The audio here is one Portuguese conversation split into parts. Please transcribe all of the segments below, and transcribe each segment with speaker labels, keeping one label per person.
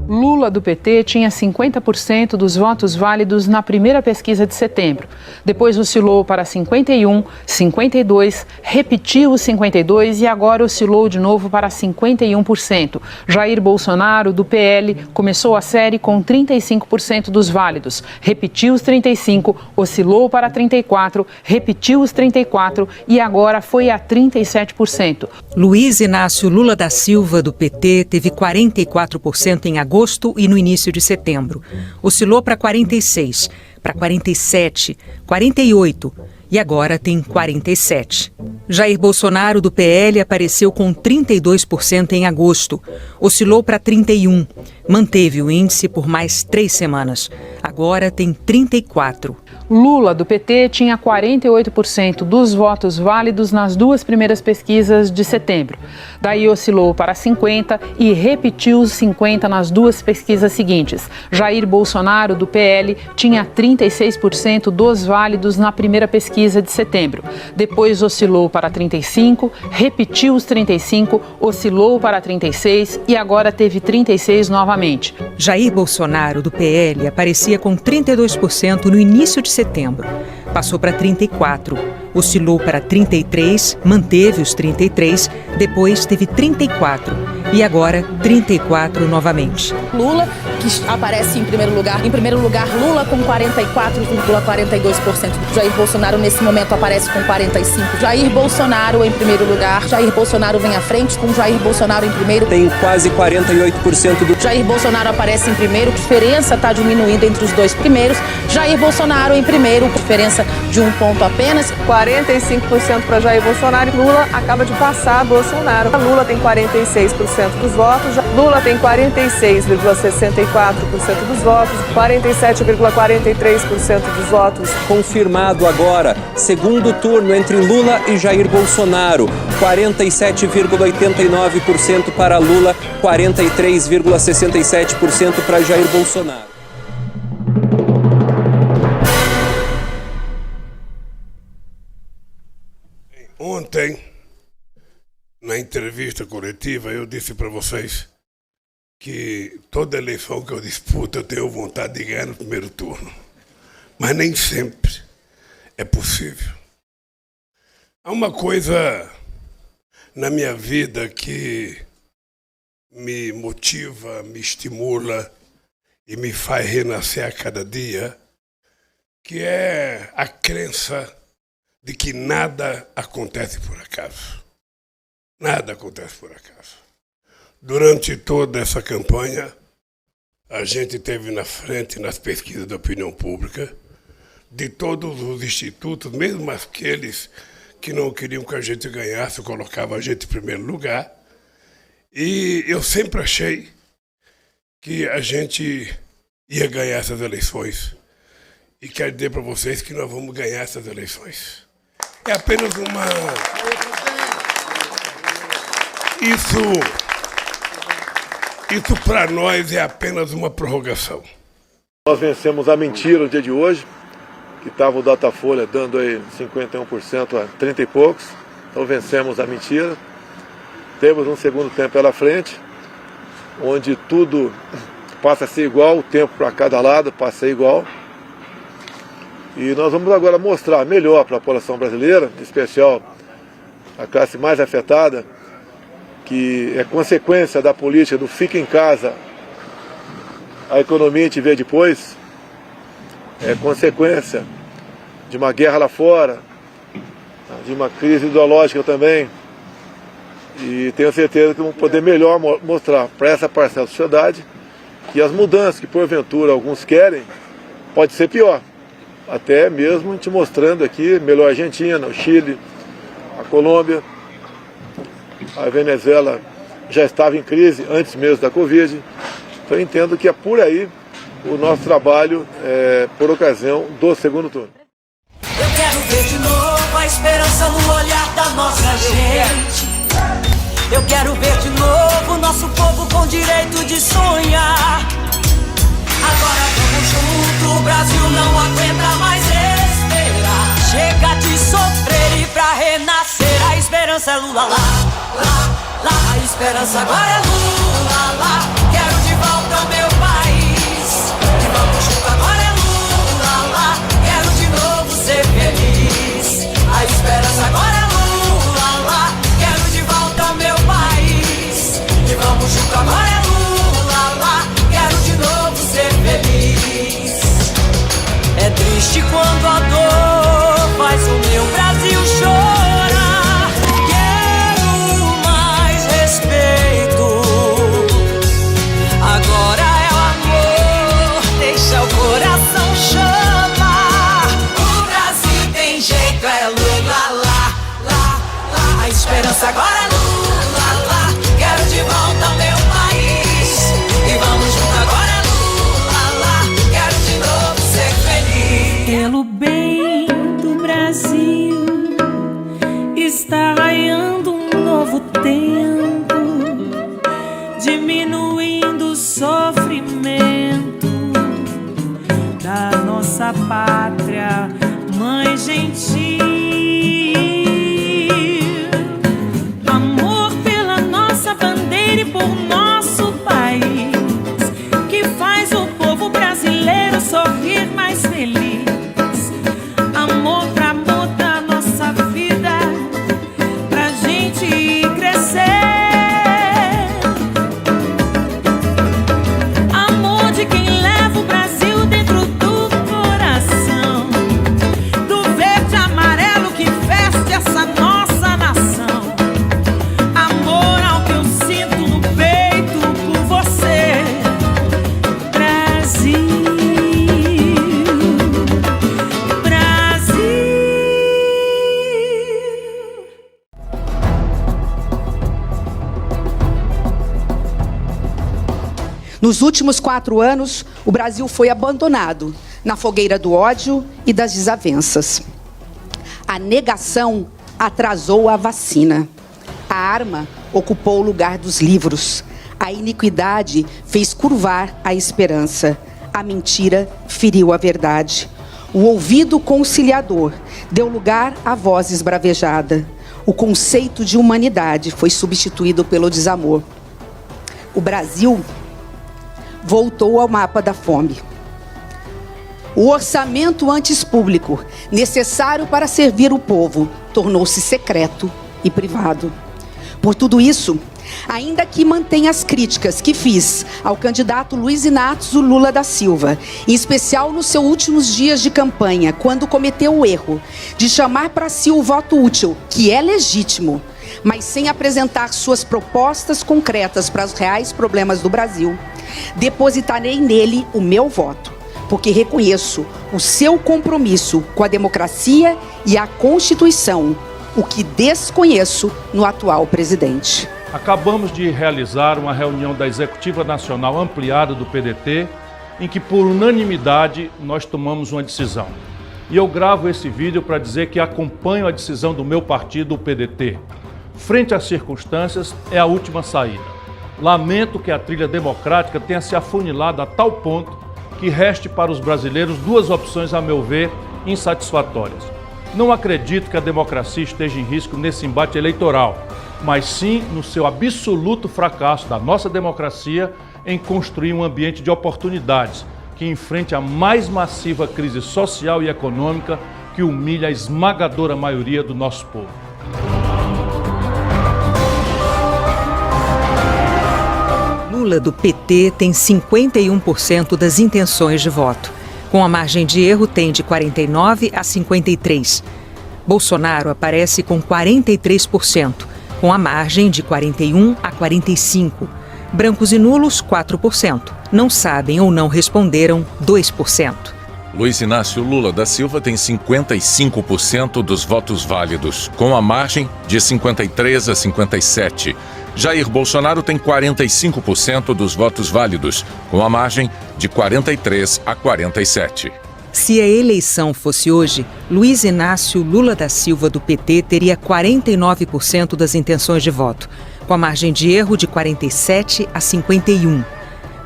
Speaker 1: Lula, do PT, tinha 50% dos votos válidos na primeira pesquisa de setembro. Depois oscilou para 51%, 52%, repetiu os 52% e agora oscilou de novo para 51%. Jair Bolsonaro, do PL, começou a série com 35% dos válidos. Repetiu os 35%, oscilou para 34%, repetiu os 34% e agora foi a 37%.
Speaker 2: Luiz Inácio Lula da Silva, do PT, teve 44% em agosto e no início de setembro. Oscilou para 46%, para 47%, 48% e agora tem 47%. Jair Bolsonaro, do PL, apareceu com 32% em agosto. Oscilou para 31%, manteve o índice por mais 3 semanas. Agora tem 34%.
Speaker 1: Lula, do PT, tinha 48% dos votos válidos nas 2 primeiras pesquisas de setembro. Daí oscilou para 50% e repetiu os 50% nas 2 pesquisas seguintes. Jair Bolsonaro, do PL, tinha 36% dos válidos na primeira pesquisa de setembro. Depois oscilou para 35%, repetiu os 35%, oscilou para 36% e agora teve 36% novamente.
Speaker 2: Jair Bolsonaro, do PL, aparecia com 32% no início de setembro. Passou para 34%, oscilou para 33%, manteve os 33%, depois teve 34% e agora 34% novamente.
Speaker 3: Lula, que aparece em primeiro lugar. Em primeiro lugar, Lula com 44,42%. Jair Bolsonaro, nesse momento, aparece com 45%. Jair Bolsonaro em primeiro lugar. Jair Bolsonaro vem à frente, com Jair Bolsonaro em primeiro.
Speaker 4: Tem quase 48% do...
Speaker 3: Jair Bolsonaro aparece em primeiro. A diferença está diminuindo entre os 2 primeiros. Jair Bolsonaro em primeiro, diferença de 1 ponto apenas.
Speaker 5: 45% para Jair Bolsonaro. Lula acaba de passar Bolsonaro. Lula tem 46% dos votos. Lula tem 46,64% dos votos. 47,43% dos votos.
Speaker 4: Confirmado agora, segundo turno entre Lula e Jair Bolsonaro. 47,89% para Lula, 43,67% para Jair Bolsonaro.
Speaker 6: Ontem, na entrevista coletiva, eu disse para vocês que toda eleição que eu disputo eu tenho vontade de ganhar no primeiro turno. Mas nem sempre é possível. Há uma coisa na minha vida que me motiva, me estimula e me faz renascer a cada dia, que é a crença de que nada acontece por acaso. Nada acontece por acaso. Durante toda essa campanha, a gente teve na frente, nas pesquisas da opinião pública, de todos os institutos, mesmo aqueles que não queriam que a gente ganhasse, colocavam a gente em primeiro lugar. E eu sempre achei que a gente ia ganhar essas eleições. E quero dizer para vocês que nós vamos ganhar essas eleições. É apenas uma... Isso para nós é apenas uma prorrogação.
Speaker 7: Nós vencemos a mentira no dia de hoje, que estava o Datafolha dando aí 51% a 30 e poucos. Então vencemos a mentira. Temos um segundo tempo pela frente, onde tudo passa a ser igual, o tempo para cada lado passa a ser igual. E nós vamos agora mostrar melhor para a população brasileira, em especial a classe mais afetada, que é consequência da política do fica em casa, a economia a gente vê depois, é consequência de uma guerra lá fora, de uma crise ideológica também. E tenho certeza que vamos poder melhor mostrar para essa parcela da sociedade que as mudanças que porventura alguns querem, pode ser pior. Até mesmo a gente mostrando aqui, melhor a Argentina, o Chile, a Colômbia, a Venezuela já estava em crise antes mesmo da Covid. Então eu entendo que é por aí o nosso trabalho por ocasião do segundo turno.
Speaker 8: Eu quero ver de novo a esperança no olhar da nossa gente. Eu quero ver de novo nosso povo com direito de sonhar. Agora vamos junto, o Brasil não aguenta mais esperar. Chega de sofrer e pra renascer a esperança. esperança é Lula lá, lá, lá. A esperança agora é Lula lá. Quero de volta ao meu país. E vamos junto, agora é Lula lá. Quero de novo ser feliz. A esperança agora é Lula lá. Quero de volta ao meu país. E vamos junto, agora é Lula lá. Quero de novo ser feliz. É triste quando a dor faz o meu Brasil chorar. Quero mais respeito. Agora é o amor, deixa o coração chamar. O Brasil tem jeito, é Lula lá, lá, lá. A esperança agora é Lula lá. Quero de volta ao meu país. E vamos junto, agora é Lula lá. Quero de novo ser feliz.
Speaker 9: Pelo bem do Brasil, está raiando um novo tempo, diminuindo o sofrimento da nossa pátria, mãe gentil. Amor pela nossa bandeira e por nosso país, que faz o povo brasileiro sorrir mais feliz. Amor pra mudar nossa vida, pra gente crescer. Amor de quem leva o Brasil dentro do coração, do verde e amarelo que veste essa nossa nação. Amor ao que eu sinto no peito por você, Brasil.
Speaker 10: Nos últimos 4 anos, o Brasil foi abandonado na fogueira do ódio e das desavenças. A negação atrasou a vacina. A arma ocupou o lugar dos livros. A iniquidade fez curvar a esperança. A mentira feriu a verdade. O ouvido conciliador deu lugar à voz esbravejada. O conceito de humanidade foi substituído pelo desamor. O Brasil voltou ao mapa da fome. O orçamento antes público, necessário para servir o povo, tornou-se secreto e privado. Por tudo isso, ainda que mantenha as críticas que fiz ao candidato Luiz Inácio Lula da Silva, em especial nos seus últimos dias de campanha, quando cometeu o erro de chamar para si o voto útil, que é legítimo, mas sem apresentar suas propostas concretas para os reais problemas do Brasil, depositarei nele o meu voto, porque reconheço o seu compromisso com a democracia e a Constituição, o que desconheço no atual presidente.
Speaker 11: Acabamos de realizar uma reunião da Executiva Nacional Ampliada do PDT, em que por unanimidade nós tomamos uma decisão. E eu gravo esse vídeo para dizer que acompanho a decisão do meu partido, o PDT. Frente às circunstâncias, é a última saída. Lamento que a trilha democrática tenha se afunilado a tal ponto que reste para os brasileiros 2 opções, a meu ver, insatisfatórias. Não acredito que a democracia esteja em risco nesse embate eleitoral, mas sim no seu absoluto fracasso da nossa democracia em construir um ambiente de oportunidades que enfrente a mais massiva crise social e econômica que humilha a esmagadora maioria do nosso povo.
Speaker 2: Lula do PT tem 51% das intenções de voto. Com a margem de erro tem de 49% a 53%. Bolsonaro aparece com 43%, com a margem de 41% a 45%. Brancos e nulos, 4%. Não sabem ou não responderam, 2%.
Speaker 12: Luiz Inácio Lula da Silva tem 55% dos votos válidos, com a margem de 53% a 57%. Jair Bolsonaro tem 45% dos votos válidos, com a margem de 43% a 47%.
Speaker 2: Se a eleição fosse hoje, Luiz Inácio Lula da Silva do PT teria 49% das intenções de voto, com a margem de erro de 47% a 51%.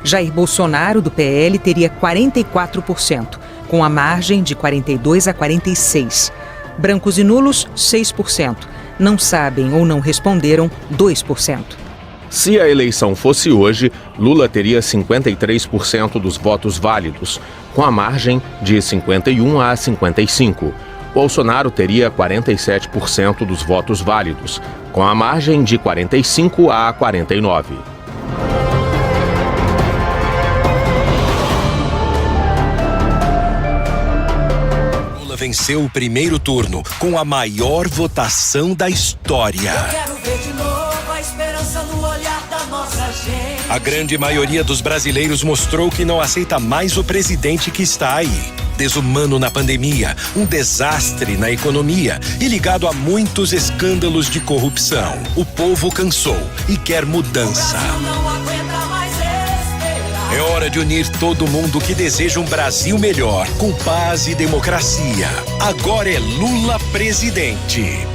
Speaker 2: Jair Bolsonaro, do PL, teria 44%, com a margem de 42% a 46%. Brancos e nulos, 6%. não sabem ou não responderam 2%.
Speaker 13: Se a eleição fosse hoje, Lula teria 53% dos votos válidos, com a margem de 51 a 55. Bolsonaro teria 47% dos votos válidos, com a margem de 45 a 49.
Speaker 14: Lula venceu o primeiro turno com a maior votação da história.
Speaker 8: Eu quero ver de novo a esperança no olhar da nossa gente.
Speaker 14: A grande maioria dos brasileiros mostrou que não aceita mais o presidente que está aí. Desumano na pandemia, um desastre na economia e ligado a muitos escândalos de corrupção. O povo cansou e quer mudança. É hora de unir todo mundo que deseja um Brasil melhor, com paz e democracia. Agora é Lula presidente.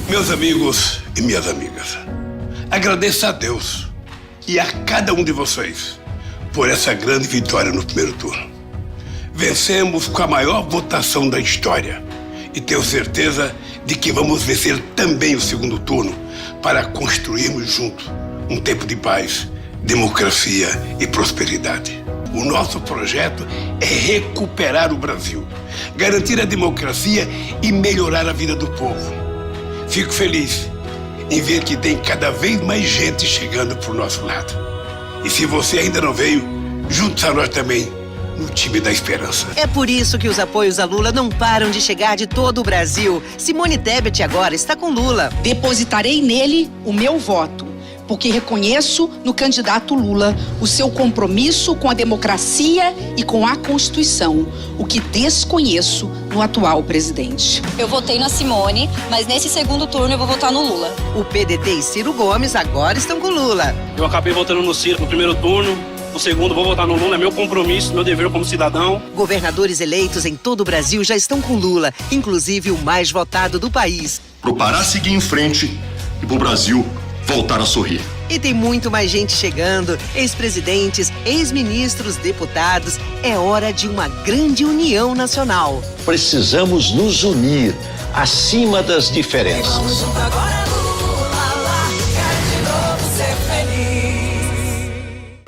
Speaker 6: Meus amigos e minhas amigas, agradeço a Deus e a cada um de vocês por essa grande vitória no primeiro turno. Vencemos com a maior votação da história e tenho certeza de que vamos vencer também o segundo turno para construirmos juntos um tempo de paz, democracia e prosperidade. O nosso projeto é recuperar o Brasil, garantir a democracia e melhorar a vida do povo. Fico feliz em ver que tem cada vez mais gente chegando para o nosso lado. E se você ainda não veio, junte-se a nós também no time da esperança.
Speaker 15: É por isso que os apoios a Lula não param de chegar de todo o Brasil. Simone Tebet agora está com Lula.
Speaker 10: Depositarei nele o meu voto, porque reconheço no candidato Lula o seu compromisso com a democracia e com a Constituição, o que desconheço no atual presidente.
Speaker 16: Eu votei na Simone, mas nesse segundo turno eu vou votar no Lula.
Speaker 15: O PDT e Ciro Gomes agora estão com Lula.
Speaker 17: Eu acabei votando no Ciro no primeiro turno. No segundo, vou votar no Lula, é meu compromisso, meu dever como cidadão.
Speaker 15: Governadores eleitos em todo o Brasil já estão com Lula, inclusive o mais votado do país.
Speaker 18: Pro Pará seguir em frente e pro Brasil voltar a sorrir.
Speaker 15: E tem muito mais gente chegando, ex-presidentes, ex-ministros, deputados. É hora de uma grande união nacional.
Speaker 19: Precisamos nos unir, acima das diferenças.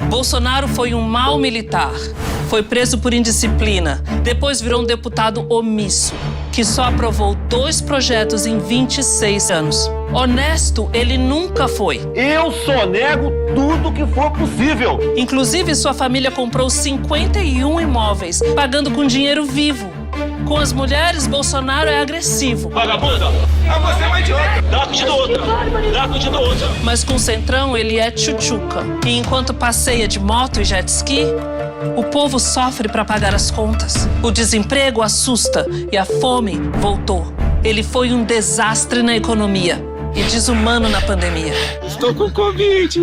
Speaker 9: Bolsonaro foi um mau militar. Foi preso por indisciplina. Depois virou um deputado omisso, que só aprovou 2 projetos em 26 anos. Honesto, ele nunca foi.
Speaker 20: Eu sonego tudo que for possível.
Speaker 9: Inclusive, sua família comprou 51 imóveis, pagando com dinheiro vivo. Com as mulheres, Bolsonaro é agressivo.
Speaker 20: Vagabunda! Você vai de outra! Dá curtida outra! Dá curtida outra!
Speaker 9: Mas com o Centrão, ele é tchutchuca. E enquanto passeia de moto e jet ski, o povo sofre para pagar as contas. O desemprego assusta e a fome voltou. Ele foi um desastre na economia e desumano na pandemia.
Speaker 20: Estou com Covid!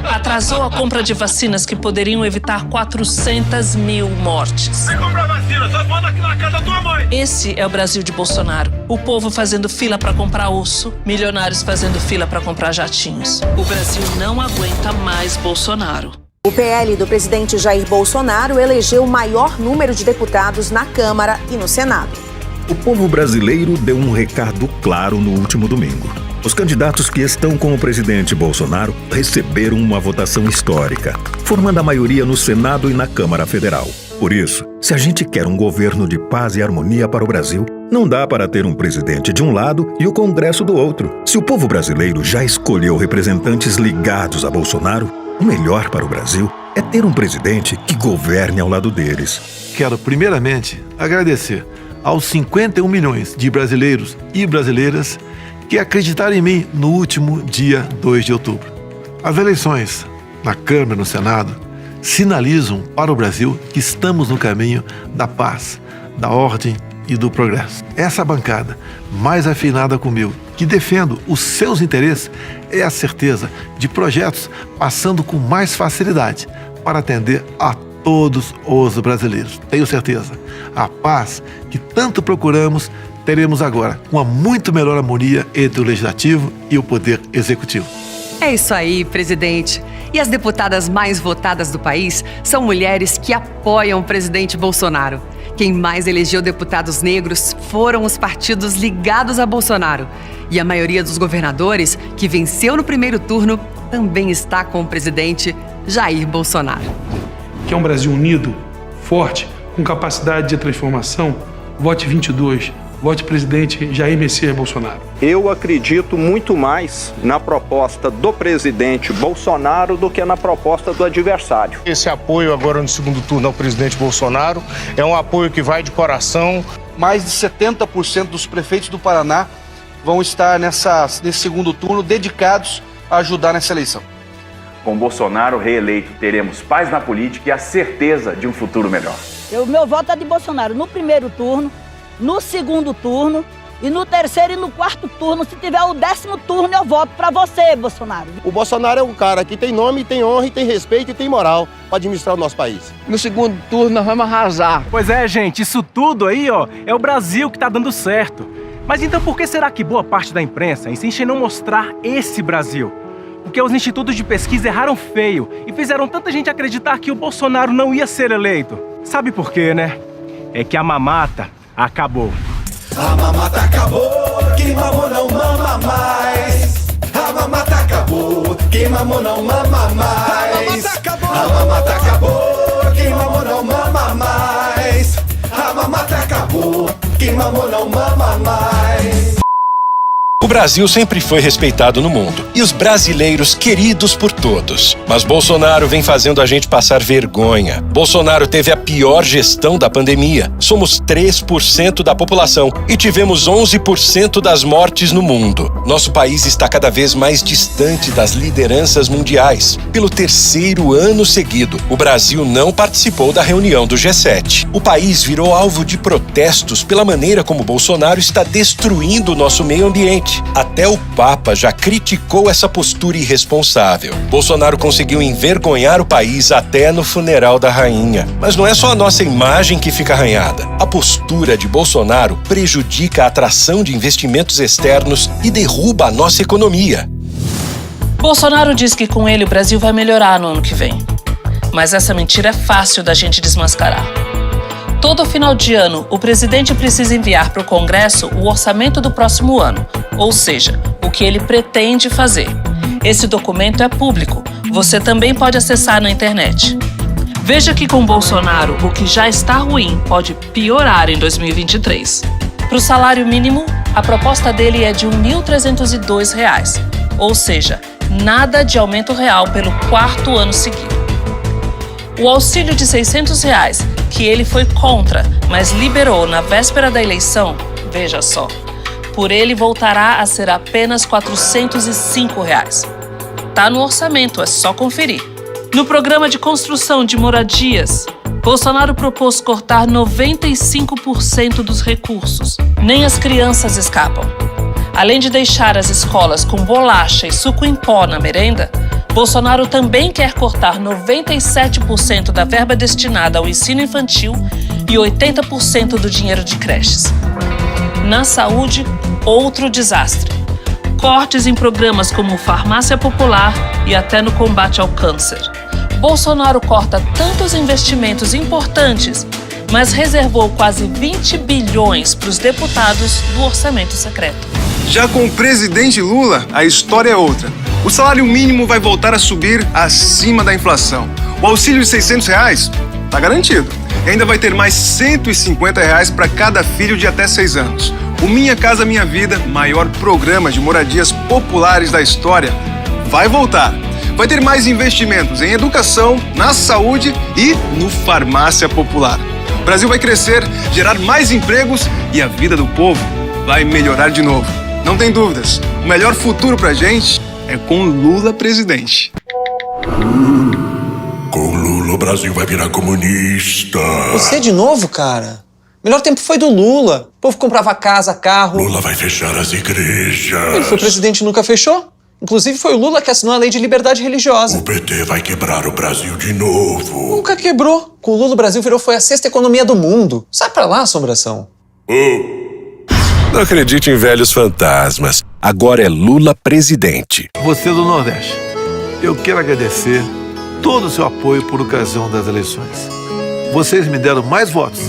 Speaker 9: Atrasou a compra de vacinas que poderiam evitar 400 mil mortes.
Speaker 20: Vem comprar vacina, só falta aqui na casa da tua mãe!
Speaker 9: Esse é o Brasil de Bolsonaro. O povo fazendo fila para comprar osso, milionários fazendo fila para comprar jatinhos. O Brasil não aguenta mais Bolsonaro.
Speaker 21: O PL do presidente Jair Bolsonaro elegeu o maior número de deputados na Câmara e no Senado.
Speaker 22: O povo brasileiro deu um recado claro no último domingo. Os candidatos que estão com o presidente Bolsonaro receberam uma votação histórica, formando a maioria no Senado e na Câmara Federal. Por isso, se a gente quer um governo de paz e harmonia para o Brasil, não dá para ter um presidente de um lado e o Congresso do outro. Se o povo brasileiro já escolheu representantes ligados a Bolsonaro, o melhor para o Brasil é ter um presidente que governe ao lado deles.
Speaker 7: Quero, primeiramente, agradecer aos 51 milhões de brasileiros e brasileiras que acreditaram em mim no último dia 2 de outubro. As eleições na Câmara e no Senado sinalizam para o Brasil que estamos no caminho da paz, da ordem e do progresso. Essa bancada, mais afinada comigo, que defendo os seus interesses, é a certeza de projetos passando com mais facilidade para atender a todos os brasileiros. Tenho certeza, a paz que tanto procuramos, teremos agora uma muito melhor harmonia entre o Legislativo e o Poder Executivo.
Speaker 23: É isso aí, presidente. E as deputadas mais votadas do país são mulheres que apoiam o presidente Bolsonaro. Quem mais elegeu deputados negros foram os partidos ligados a Bolsonaro. E a maioria dos governadores que venceu no primeiro turno também está com o presidente Jair Bolsonaro.
Speaker 1: Que é um Brasil unido, forte, com capacidade de transformação, vote 22, vote presidente Jair Messias Bolsonaro.
Speaker 3: Eu acredito muito mais na proposta do presidente Bolsonaro do que na proposta do adversário.
Speaker 5: Esse apoio agora no segundo turno ao presidente Bolsonaro é um apoio que vai de coração.
Speaker 24: Mais de 70% dos prefeitos do Paraná vão estar nesse segundo turno dedicados a ajudar nessa eleição.
Speaker 25: Com Bolsonaro reeleito, teremos paz na política e a certeza de um futuro melhor.
Speaker 26: O meu voto é de Bolsonaro no primeiro turno, no segundo turno e no terceiro e no quarto turno. Se tiver o 10º turno, eu voto para você, Bolsonaro.
Speaker 27: O Bolsonaro é um cara que tem nome, tem honra, tem respeito e tem moral para administrar o nosso país.
Speaker 28: No segundo turno, nós vamos arrasar.
Speaker 29: Pois é, gente, isso tudo aí, é o Brasil que tá dando certo. Mas então por que será que boa parte da imprensa insiste em não mostrar esse Brasil? Porque os institutos de pesquisa erraram feio e fizeram tanta gente acreditar que o Bolsonaro não ia ser eleito. Sabe por quê, né? É que a mamata acabou.
Speaker 30: A mamata acabou, quem mamou não mama mais. A mamata acabou, quem mamou não mama mais. A mamata acabou, quem mamou não mama mais. A mamata acabou, quem mamou não mama mais.
Speaker 14: O Brasil sempre foi respeitado no mundo e os brasileiros queridos por todos. Mas Bolsonaro vem fazendo a gente passar vergonha. Bolsonaro teve a pior gestão da pandemia. Somos 3% da população e tivemos 11% das mortes no mundo. Nosso país está cada vez mais distante das lideranças mundiais. Pelo terceiro ano seguido, o Brasil não participou da reunião do G7. O país virou alvo de protestos pela maneira como Bolsonaro está destruindo o nosso meio ambiente. Até o Papa já criticou essa postura irresponsável. Bolsonaro conseguiu envergonhar o país até no funeral da rainha. Mas não é só a nossa imagem que fica arranhada. A postura de Bolsonaro prejudica a atração de investimentos externos e derruba a nossa economia.
Speaker 31: Bolsonaro diz que com ele o Brasil vai melhorar no ano que vem. Mas essa mentira é fácil da gente desmascarar. Todo final de ano, o presidente precisa enviar para o Congresso o orçamento do próximo ano, ou seja, o que ele pretende fazer. Esse documento é público, você também pode acessar na internet. Veja que com Bolsonaro, o que já está ruim pode piorar em 2023. Para o salário mínimo, a proposta dele é de R$ 1.302, ou seja, nada de aumento real pelo 4º ano seguido. O auxílio de R$ 600, que ele foi contra, mas liberou na véspera da eleição, veja só, por ele voltará a ser apenas R$ 405. Tá no orçamento, é só conferir. No programa de construção de moradias, Bolsonaro propôs cortar 95% dos recursos. Nem as crianças escapam. Além de deixar as escolas com bolacha e suco em pó na merenda, Bolsonaro também quer cortar 97% da verba destinada ao ensino infantil e 80% do dinheiro de creches. Na saúde, outro desastre. Cortes em programas como Farmácia Popular e até no combate ao câncer. Bolsonaro corta tantos investimentos importantes, mas reservou quase 20 bilhões para os deputados do orçamento secreto.
Speaker 32: Já com o presidente Lula, a história é outra. O salário mínimo vai voltar a subir acima da inflação. O auxílio de R$ 600 está garantido. E ainda vai ter mais R$ 150 para cada filho de até 6 anos. O Minha Casa Minha Vida, maior programa de moradias populares da história, vai voltar. Vai ter mais investimentos em educação, na saúde e no Farmácia Popular. O Brasil vai crescer, gerar mais empregos e a vida do povo vai melhorar de novo. Não tem dúvidas, o melhor futuro pra gente é com Lula presidente.
Speaker 30: Com Lula o Brasil vai virar comunista.
Speaker 33: Você de novo, cara? O melhor tempo foi do Lula. O povo comprava casa, carro.
Speaker 30: Lula vai fechar as igrejas.
Speaker 33: Ele foi presidente e nunca fechou. Inclusive foi o Lula que assinou a lei de liberdade religiosa.
Speaker 30: O PT vai quebrar o Brasil de novo.
Speaker 33: Nunca quebrou. Com o Lula o Brasil foi a 6ª economia do mundo. Sai pra lá, assombração.
Speaker 14: Não acredite em velhos fantasmas. Agora é Lula presidente.
Speaker 7: Você do Nordeste, eu quero agradecer todo o seu apoio por ocasião das eleições. Vocês me deram mais votos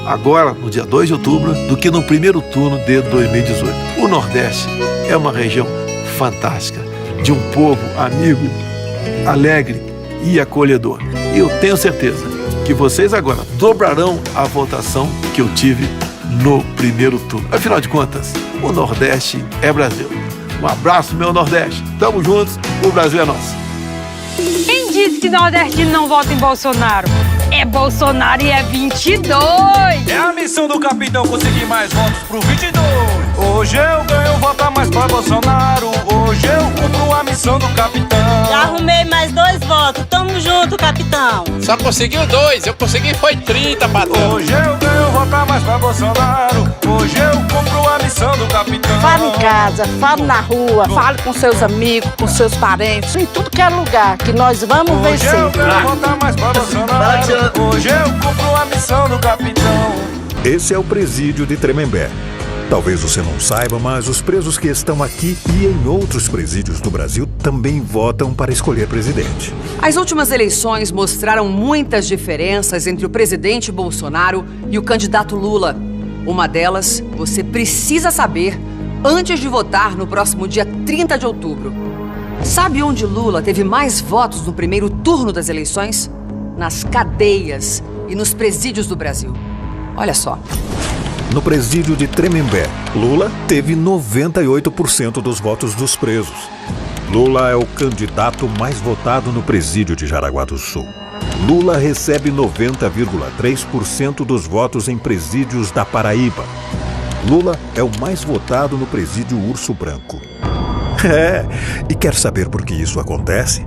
Speaker 2: agora, no dia 2 de outubro, do que no primeiro turno de 2018. O Nordeste é uma região fantástica, de um povo amigo, alegre e acolhedor. E eu tenho certeza que vocês agora dobrarão a votação que eu tive no primeiro turno. Afinal de contas, o Nordeste é Brasil. Um abraço, meu Nordeste. Tamo juntos, o Brasil é nosso.
Speaker 4: Quem disse que nordestino não vota em Bolsonaro? É Bolsonaro e é 22!
Speaker 20: É a missão do capitão conseguir mais votos pro 22. Hoje eu ganho votar mais pra Bolsonaro. Hoje eu cumpro a missão do capitão.
Speaker 26: Já arrumei mais 2 votos. Tamo junto, capitão.
Speaker 28: Só conseguiu 2, eu consegui foi 30, patrão.
Speaker 20: Hoje eu ganho votar mais pra Bolsonaro. Hoje eu cumpro a missão do capitão.
Speaker 6: Fale em casa, fale na rua, fale com seus amigos, com seus parentes, em tudo que é lugar, que nós vamos vencer.
Speaker 20: Hoje eu ganho votar mais pra Bolsonaro. Hoje eu cumpro a missão do capitão.
Speaker 22: Esse é o presídio de Tremembé. Talvez você não saiba, mas os presos que estão aqui e em outros presídios do Brasil também votam para escolher presidente.
Speaker 23: As últimas eleições mostraram muitas diferenças entre o presidente Bolsonaro e o candidato Lula. Uma delas você precisa saber antes de votar no próximo dia 30 de outubro. Sabe onde Lula teve mais votos no primeiro turno das eleições? Nas cadeias e nos presídios do Brasil. Olha só.
Speaker 22: No presídio de Tremembé, Lula teve 98% dos votos dos presos. Lula é o candidato mais votado no presídio de Jaraguá do Sul. Lula recebe 90,3% dos votos em presídios da Paraíba. Lula é o mais votado no presídio Urso Branco. E quer saber por que isso acontece?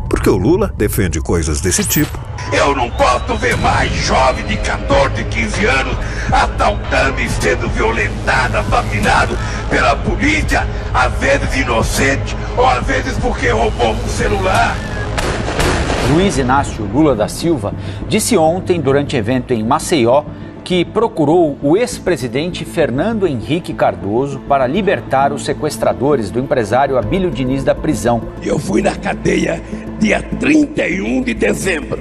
Speaker 22: Porque o Lula defende coisas desse tipo.
Speaker 30: Eu não posso ver mais jovem de 14, 15 anos assaltando e sendo violentado, assassinado pela polícia, às vezes inocente, ou às vezes porque roubou um celular.
Speaker 8: Luiz Inácio Lula da Silva disse ontem, durante evento em Maceió, que procurou o ex-presidente Fernando Henrique Cardoso para libertar os sequestradores do empresário Abílio Diniz da prisão.
Speaker 30: Eu fui na cadeia dia 31 de dezembro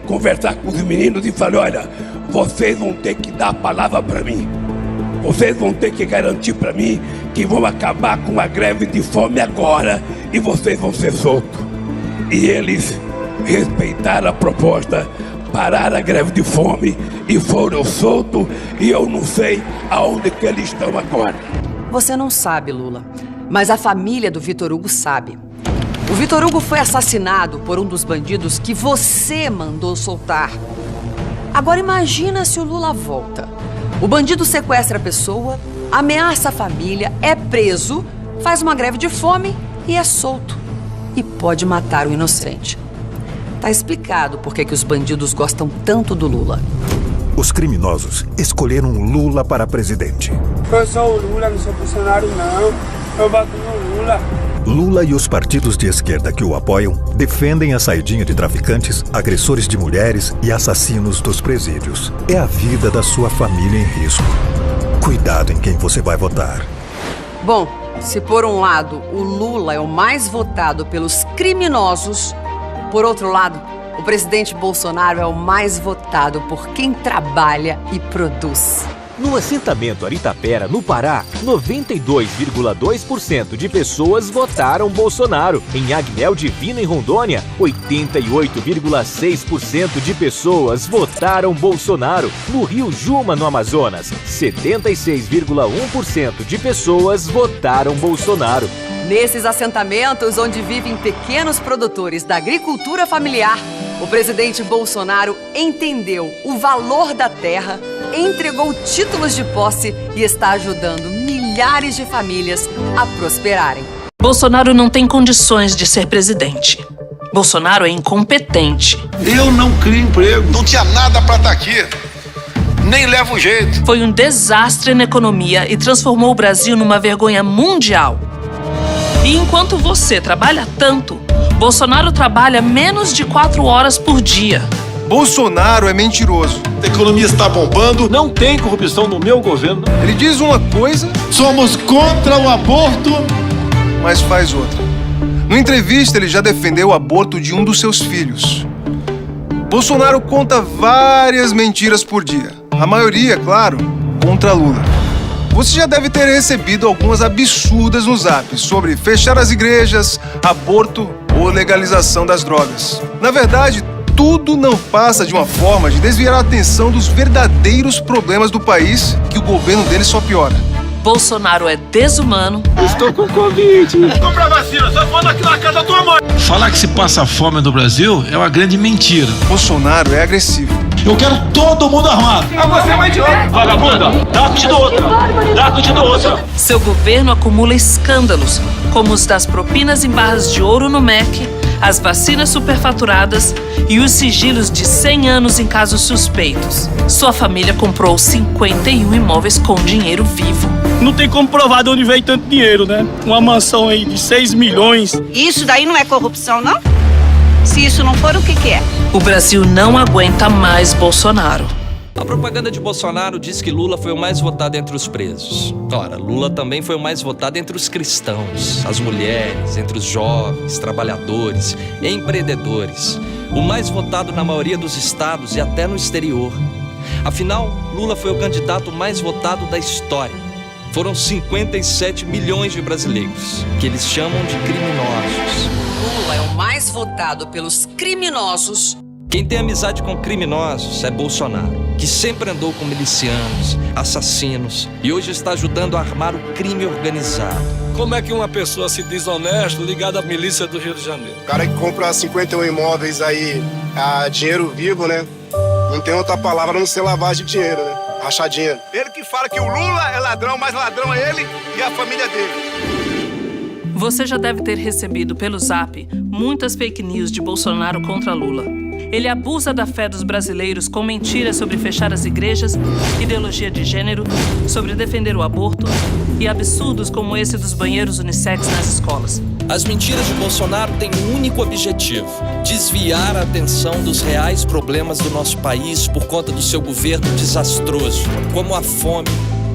Speaker 30: conversar com os meninos e falei, olha, vocês vão ter que dar a palavra para mim. Vocês vão ter que garantir para mim que vão acabar com a greve de fome agora e vocês vão ser soltos. E eles respeitaram a proposta, pararam a greve de fome e foram soltos, e eu não sei aonde que eles estão agora.
Speaker 23: Você não sabe, Lula, mas a família do Vitor Hugo sabe. O Vitor Hugo foi assassinado por um dos bandidos que você mandou soltar. Agora imagina se o Lula volta. O bandido sequestra a pessoa, ameaça a família, é preso, faz uma greve de fome e é solto. E pode matar o inocente. Tá explicado por que os bandidos gostam tanto do Lula.
Speaker 22: Os criminosos escolheram Lula para presidente.
Speaker 10: Eu sou o Lula, não sou Bolsonaro não. Eu bato no Lula.
Speaker 22: Lula e os partidos de esquerda que o apoiam defendem a saidinha de traficantes, agressores de mulheres e assassinos dos presídios. É a vida da sua família em risco. Cuidado em quem você vai votar.
Speaker 23: Bom, se por um lado o Lula é o mais votado pelos criminosos, por outro lado, o presidente Bolsonaro é o mais votado por quem trabalha e produz.
Speaker 11: No assentamento Aritapera, no Pará, 92,2% de pessoas votaram Bolsonaro. Em Agnel Divino, em Rondônia, 88,6% de pessoas votaram Bolsonaro. No Rio Juma, no Amazonas, 76,1% de pessoas votaram Bolsonaro.
Speaker 23: Nesses assentamentos onde vivem pequenos produtores da agricultura familiar, o presidente Bolsonaro entendeu o valor da terra, entregou títulos de posse e está ajudando milhares de famílias a prosperarem.
Speaker 31: Bolsonaro não tem condições de ser presidente. Bolsonaro é incompetente.
Speaker 32: Eu não crio emprego. Não tinha nada para estar aqui. Nem levo jeito.
Speaker 31: Foi um desastre na economia e transformou o Brasil numa vergonha mundial. E enquanto você trabalha tanto, Bolsonaro trabalha menos de 4 horas por dia.
Speaker 32: Bolsonaro é mentiroso.
Speaker 2: A economia está bombando. Não tem corrupção no meu governo.
Speaker 32: Ele diz uma coisa,
Speaker 2: somos contra o aborto,
Speaker 32: mas faz outra. Numa entrevista, ele já defendeu o aborto de um dos seus filhos. Bolsonaro conta várias mentiras por dia. A maioria, claro, contra Lula. Você já deve ter recebido algumas absurdas no Zap sobre fechar as igrejas, aborto ou legalização das drogas. Na verdade, tudo não passa de uma forma de desviar a atenção dos verdadeiros problemas do país que o governo dele só piora.
Speaker 31: Bolsonaro é desumano.
Speaker 2: Estou com Covid. Compra vacina, só falando aqui na casa da tua mãe. Falar que se passa fome no Brasil é uma grande mentira.
Speaker 32: Bolsonaro é agressivo.
Speaker 2: Eu quero todo mundo armado.
Speaker 30: Você vai te ver.
Speaker 31: Vagabunda, dá-te do outro. Dá-te do outro. Seu governo acumula escândalos, como os das propinas em barras de ouro no MEC, as vacinas superfaturadas e os sigilos de 100 anos em casos suspeitos. Sua família comprou 51 imóveis com dinheiro vivo.
Speaker 1: Não tem como provar de onde veio tanto dinheiro, né? Uma mansão aí de 6 milhões.
Speaker 3: Isso daí não é corrupção, não? Se isso não for, o que é?
Speaker 31: O Brasil não aguenta mais Bolsonaro.
Speaker 5: A propaganda de Bolsonaro diz que Lula foi o mais votado entre os presos. Ora, Lula também foi o mais votado entre os cristãos, as mulheres, entre os jovens, trabalhadores, empreendedores. O mais votado na maioria dos estados e até no exterior. Afinal, Lula foi o candidato mais votado da história. Foram 57 milhões de brasileiros, que eles chamam de criminosos.
Speaker 23: Lula é o mais votado pelos criminosos.
Speaker 5: Quem tem amizade com criminosos é Bolsonaro, que sempre andou com milicianos, assassinos e hoje está ajudando a armar o crime organizado.
Speaker 30: Como é que uma pessoa se diz honesta ligada à milícia do Rio de Janeiro?
Speaker 27: O cara que compra 51 imóveis aí a dinheiro vivo, né? Não tem outra palavra a não ser lavagem de dinheiro, né? Rachar dinheiro.
Speaker 30: Ele que fala que o Lula é ladrão, mas ladrão é ele e a família dele.
Speaker 31: Você já deve ter recebido pelo Zap muitas fake news de Bolsonaro contra Lula. Ele abusa da fé dos brasileiros com mentiras sobre fechar as igrejas, ideologia de gênero, sobre defender o aborto e absurdos como esse dos banheiros unissex nas escolas.
Speaker 5: As mentiras de Bolsonaro têm um único objetivo: desviar a atenção dos reais problemas do nosso país por conta do seu governo desastroso, como a fome,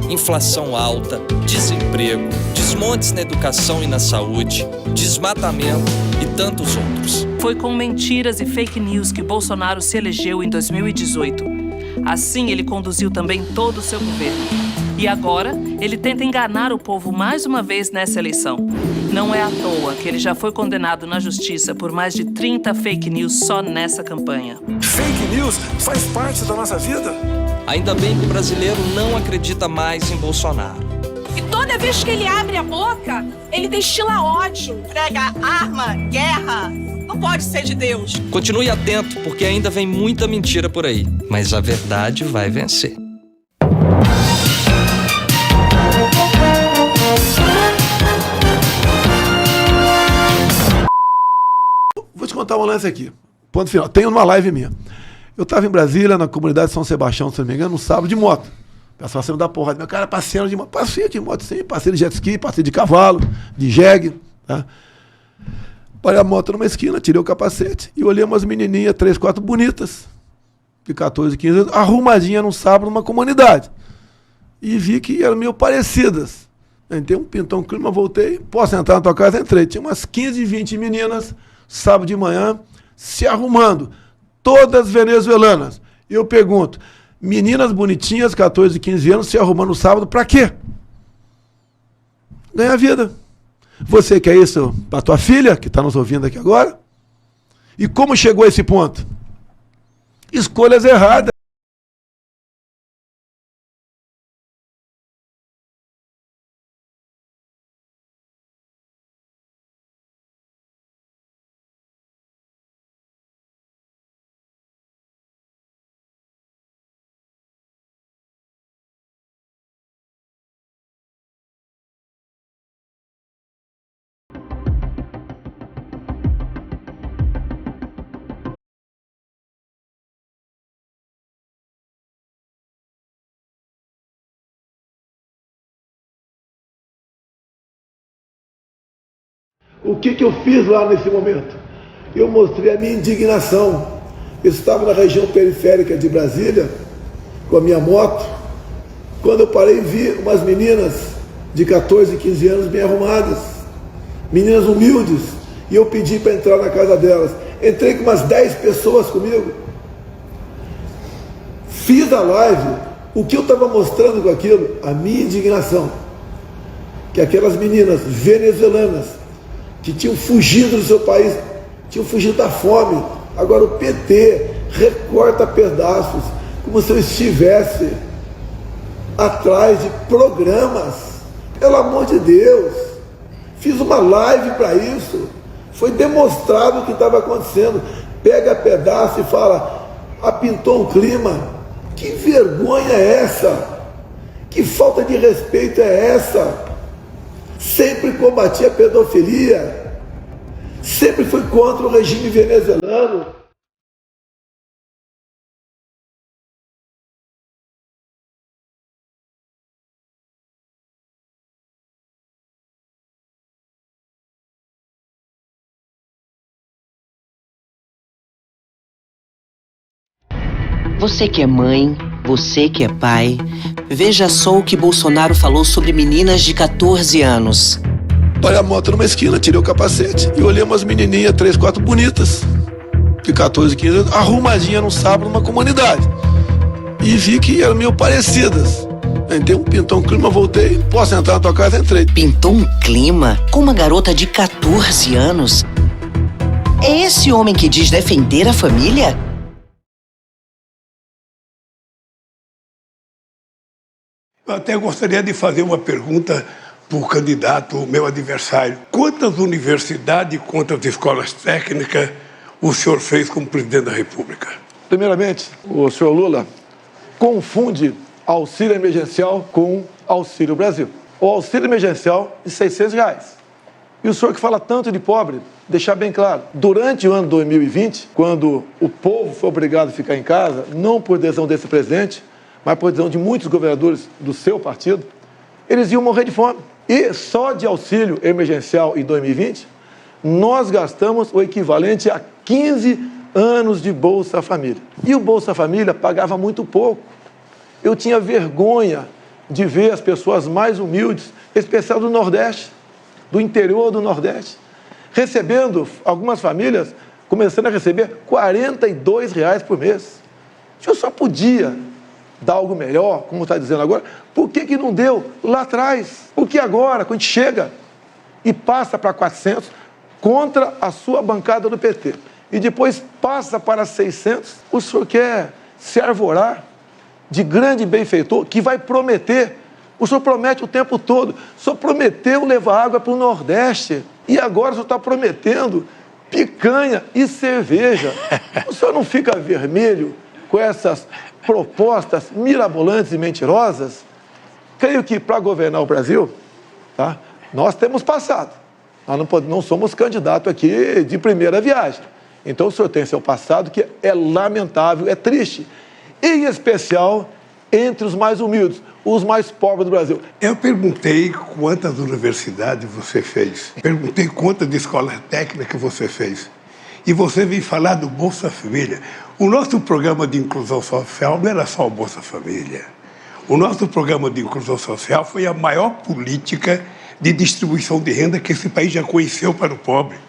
Speaker 5: inflação alta, desemprego, desmontes na educação e na saúde, desmatamento e tantos outros.
Speaker 31: Foi com mentiras e fake news que Bolsonaro se elegeu em 2018. Assim, ele conduziu também todo o seu governo. E agora, ele tenta enganar o povo mais uma vez nessa eleição. Não é à toa que ele já foi condenado na justiça por mais de 30 fake news só nessa campanha.
Speaker 30: Fake news faz parte da nossa vida?
Speaker 5: Ainda bem que o brasileiro não acredita mais em Bolsonaro.
Speaker 3: E toda vez que ele abre a boca, ele destila ódio, prega arma, guerra. Não pode ser de Deus.
Speaker 5: Continue atento, porque ainda vem muita mentira por aí. Mas a verdade vai vencer.
Speaker 2: Vou te contar um lance aqui. Ponto final. Tem uma live minha. Eu estava em Brasília, na comunidade de São Sebastião, se não me engano, no sábado de moto. O pessoal saindo da porra. Meu cara passeando de moto. Passeio de moto, sim. Passeio de jet ski, passeio de cavalo, de jegue. Tá? Parei a moto numa esquina, tirei o capacete e olhei umas menininhas, 3, 4 bonitas, de 14, 15 anos, arrumadinhas num sábado numa comunidade. E vi que eram meio parecidas. Entrei um pintão clima, voltei. Posso entrar na tua casa? Entrei. Tinha umas 15, 20 meninas, sábado de manhã, se arrumando. Todas venezuelanas. E eu pergunto, meninas bonitinhas, 14, 15 anos, se arrumando no sábado, pra quê? Ganhar vida. Você quer isso para tua filha, que está nos ouvindo aqui agora? E como chegou a esse ponto? Escolhas erradas. O que eu fiz lá nesse momento? Eu mostrei a minha indignação. Eu estava na região periférica de Brasília, com a minha moto, quando eu parei e vi umas meninas de 14, 15 anos bem arrumadas, meninas humildes, e eu pedi para entrar na casa delas. Entrei com umas 10 pessoas comigo. Fiz a live
Speaker 7: O que eu estava mostrando com aquilo? A minha indignação. Que aquelas meninas venezuelanas que tinham fugido do seu país, tinham fugido da fome, agora o PT recorta pedaços, como se eu estivesse atrás de programas. Pelo amor de Deus, fiz uma live para isso, foi demonstrado o que estava acontecendo. Pega pedaço e fala, pintou um clima. Que vergonha é essa? Que falta de respeito é essa? Sempre combati a pedofilia, sempre fui contra o regime venezuelano.
Speaker 9: Você que é mãe, você que é pai, veja só o que Bolsonaro falou sobre meninas de 14 anos.
Speaker 2: Parei a moto numa esquina, tirei o capacete e olhei umas menininhas, 3, 4 bonitas, de 14, 15 anos, arrumadinhas num sábado numa comunidade. E vi que eram meio parecidas. Então pintou um clima, voltei, posso entrar na tua casa? Entrei.
Speaker 9: Pintou um clima com uma garota de 14 anos? É esse homem que diz defender a família?
Speaker 12: Eu até gostaria de fazer uma pergunta para o candidato, o meu adversário. Quantas universidades e quantas escolas técnicas o senhor fez como presidente da República?
Speaker 7: Primeiramente, o senhor Lula confunde auxílio emergencial com Auxílio Brasil. O auxílio emergencial de R$600. E o senhor que fala tanto de pobre, deixar bem claro, durante o ano 2020, quando o povo foi obrigado a ficar em casa, não por decisão desse presidente, mas por decisão de muitos governadores do seu partido, eles iam morrer de fome. E só de auxílio emergencial em 2020, nós gastamos o equivalente a 15 anos de Bolsa Família. E o Bolsa Família pagava muito pouco. Eu tinha vergonha de ver as pessoas mais humildes, especial do Nordeste, do interior do Nordeste, recebendo, algumas famílias, começando a receber R$42 por mês. Eu só podia dar algo melhor, como está dizendo agora, por que não deu lá atrás? Porque agora, quando a gente chega e passa para 400, contra a sua bancada do PT, e depois passa para 600, o senhor quer se arvorar de grande benfeitor que vai prometer. O senhor promete o tempo todo. O senhor prometeu levar água para o Nordeste e agora o senhor está prometendo picanha e cerveja. O senhor não fica vermelho com essas propostas mirabolantes e mentirosas? Creio que para governar o Brasil, tá, nós temos passado. Nós não somos candidato aqui de primeira viagem. Então o senhor tem seu passado que é lamentável, é triste. Em especial entre os mais humildes, os mais pobres do Brasil.
Speaker 12: Eu perguntei quantas universidades você fez. Perguntei quantas escolas técnicas você fez. E você veio falar do Bolsa Família. O nosso programa de inclusão social não era só o Bolsa Família. O nosso programa de inclusão social foi a maior política de distribuição de renda que esse país já conheceu para o pobre.